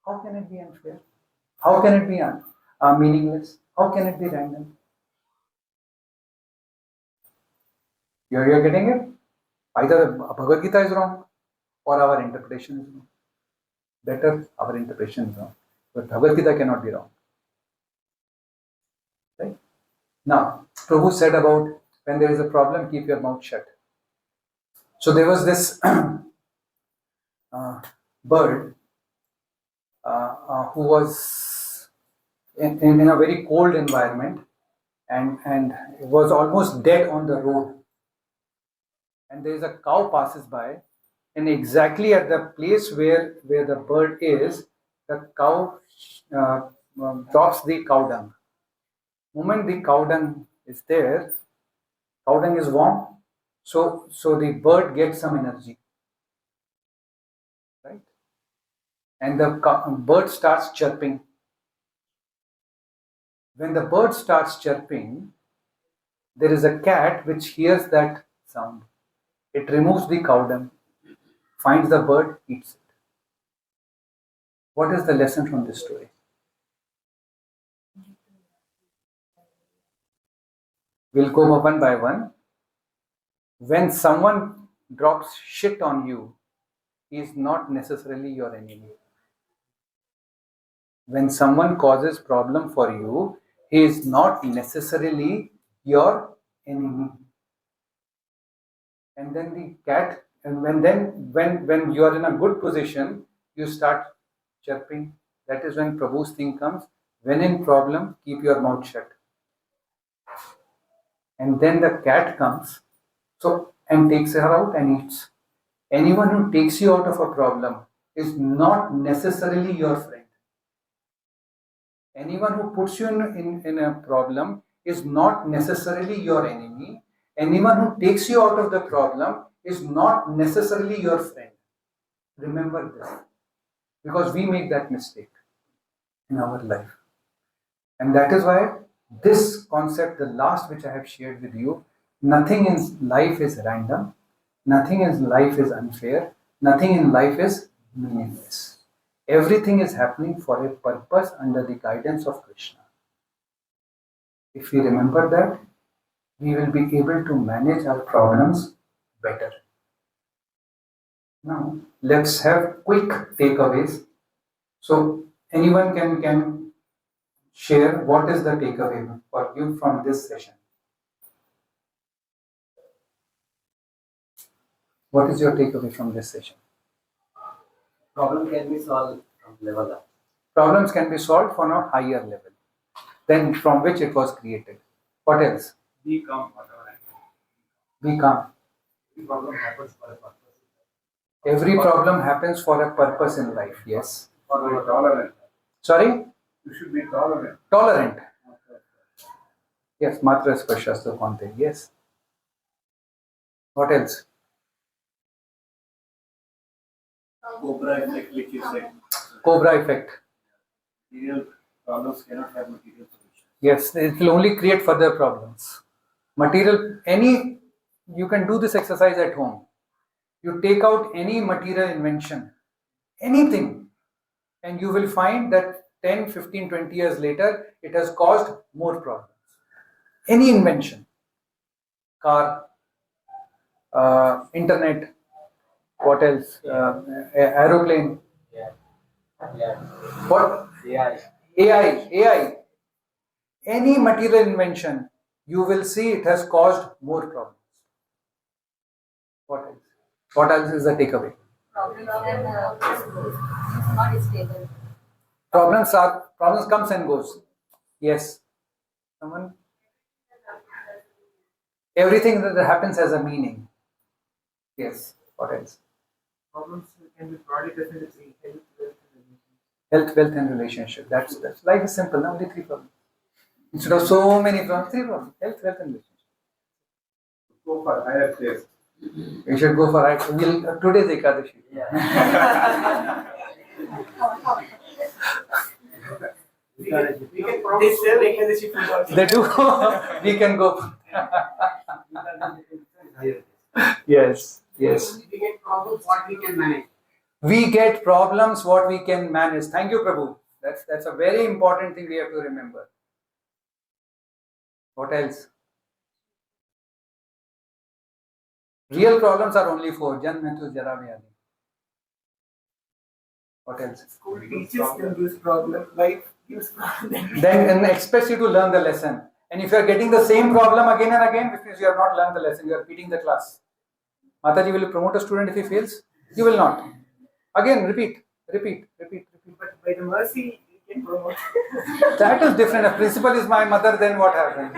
how can it be unfair? How can it be meaningless? How can it be random? You're getting it? Either Bhagavad Gita is wrong or our interpretation is wrong. Better, our interpretation is wrong. But Bhagavad Gita cannot be wrong. Right? Now, Prabhu said about when there is a problem, keep your mouth shut. So there was this bird who was in a very cold environment and was almost dead on the road. And there is a cow passes by, and exactly at the place where the bird is, the cow drops the cow dung. Moment the cow dung is there, cow dung is warm, so the bird gets some energy, right? And the bird starts chirping. When the bird starts chirping, there is a cat which hears that sound. It removes the cow dung, finds the bird, eats it. What is the lesson from this story? We'll go one by one. When someone drops shit on you, he is not necessarily your enemy. When someone causes problem for you, he is not necessarily your enemy. And then the cat, and when you are in a good position, you start chirping. That is when Prabhu's thing comes. When in problem, keep your mouth shut. And then the cat comes, and takes her out and eats. Anyone who takes you out of a problem is not necessarily your friend. Anyone who puts you in a problem is not necessarily your enemy. Anyone who takes you out of the problem is not necessarily your friend. Remember this. Because we make that mistake in our life. And that is why this concept, the last which I have shared with you, nothing in life is random, nothing in life is unfair, nothing in life is meaningless. Everything is happening for a purpose under the guidance of Krishna. If we remember that, we will be able to manage our problems better. Now, let's have quick takeaways. So, anyone can share what is the takeaway for you from this session. What is your takeaway from this session? Problem can be solved from level up. Problems can be solved on a higher level than from which it was created. What else? Be calm, whatever. Be calm. The problem happens for a purpose. Every problem happens for a purpose in life. Yes. Or be tolerant. Sorry? You should be tolerant. Tolerant. Yes. Matra spashastu konte. Yes. What else? Cobra effect, like you said. Cobra effect. Material problems cannot have material solution. Yes, it will only create further problems. You can do this exercise at home. You take out any material invention, anything, and you will find that 10, 15, 20 years later, it has caused more problems. Any invention, car, internet, what else? Aeroplane, Yeah. what? AI. AI. Any material invention, you will see it has caused more problems. What else? What else is the takeaway? Problems can not stable. Problems comes and goes. Yes. Someone? Everything that happens has a meaning. Yes. What else? Problems can be broadly defined as health, wealth, and relationship. Health, wealth, and relationship. That's life is simple. Now only 3 problems. Instead of so many problems, 3 problems. Health, wealth, and relationship. Go for higher taste. We should go for it. Today's Ekadashi. We can probably sell Ekadashi food also. They do. We can go. Yes. We get problems what we can manage. We get problems what we can manage. Thank you, Prabhu. That's a very important thing we have to remember. What else? Real problems are only 4. Jan Mritu Jara Vyadi. What else? School teaches them this problem. Life gives problem. Then expects you to learn the lesson. And if you are getting the same problem again and again, which means you have not learned the lesson, you are repeating the class. Mataji, will you promote a student if he fails? You will not. Again, repeat. But by the mercy, we can promote. That is different. If principal is my mother, then what happens?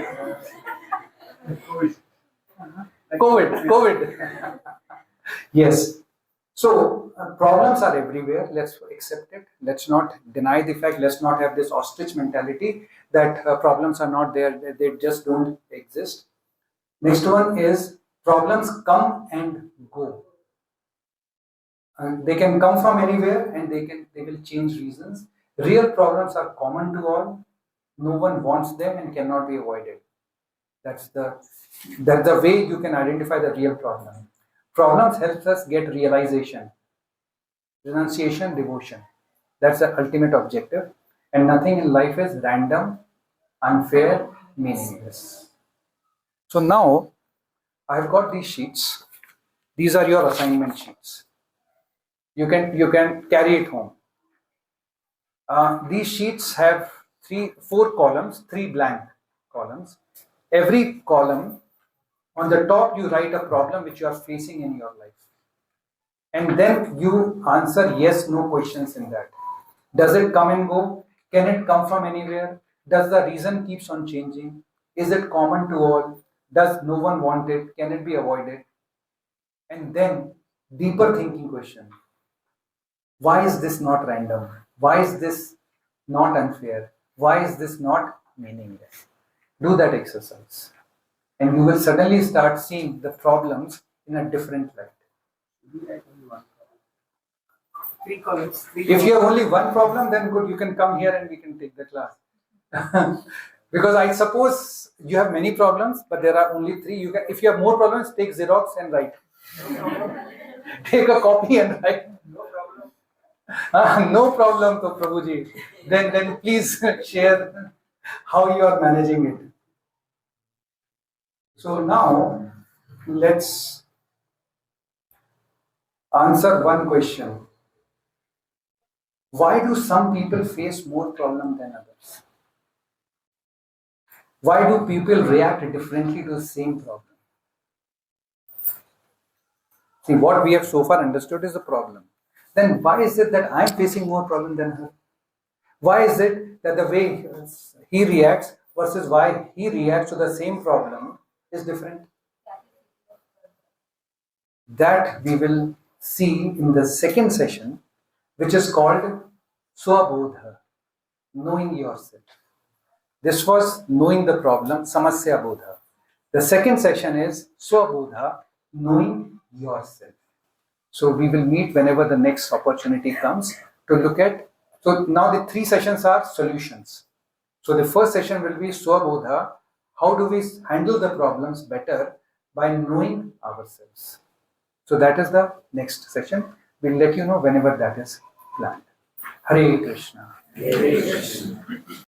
COVID. Yes. So problems are everywhere. Let's accept it. Let's not deny the fact. Let's not have this ostrich mentality that problems are not there. They just don't exist. Next one is problems come and go. They can come from anywhere and they will change reasons. Real problems are common to all. No one wants them and cannot be avoided. That's the way you can identify the real problem. Problems helps us get realization, renunciation, devotion. That's the ultimate objective. And nothing in life is random, unfair, meaningless. So now I've got these sheets. These are your assignment sheets. You can carry it home. These sheets have 4 columns, 3 blank columns. Every column, on the top you write a problem which you are facing in your life. And then you answer yes, no questions in that. Does it come and go? Can it come from anywhere? Does the reason keeps on changing? Is it common to all? Does no one want it? Can it be avoided? And then deeper thinking question. Why is this not random? Why is this not unfair? Why is this not meaningless? Do that exercise. And you will suddenly start seeing the problems in a different light. 3 columns. If you have only one problem, then good, you can come here and we can take the class. Because I suppose you have many problems, but there are only 3. If you have more problems, take Xerox and write. Take a copy and write. No problem to Prabhuji. Then please share how you are managing it. So now let's answer one question. Why do some people face more problem than others? Why do people react differently to the same problem? See, what we have so far understood is the problem. Then why is it that I'm facing more problem than her? Why is it that the way he reacts versus why he reacts to the same problem is different? That we will see in the second session, which is called Swabodha, knowing yourself. This was knowing the problem, Samasyabodhah. The second session is Swabodha, knowing yourself. So we will meet whenever the next opportunity comes to look at. So now the 3 sessions are solutions. So the first session will be Swabodha, how do we handle the problems better by knowing ourselves. So that is the next session. We'll let you know whenever that is planned. Hare Krishna.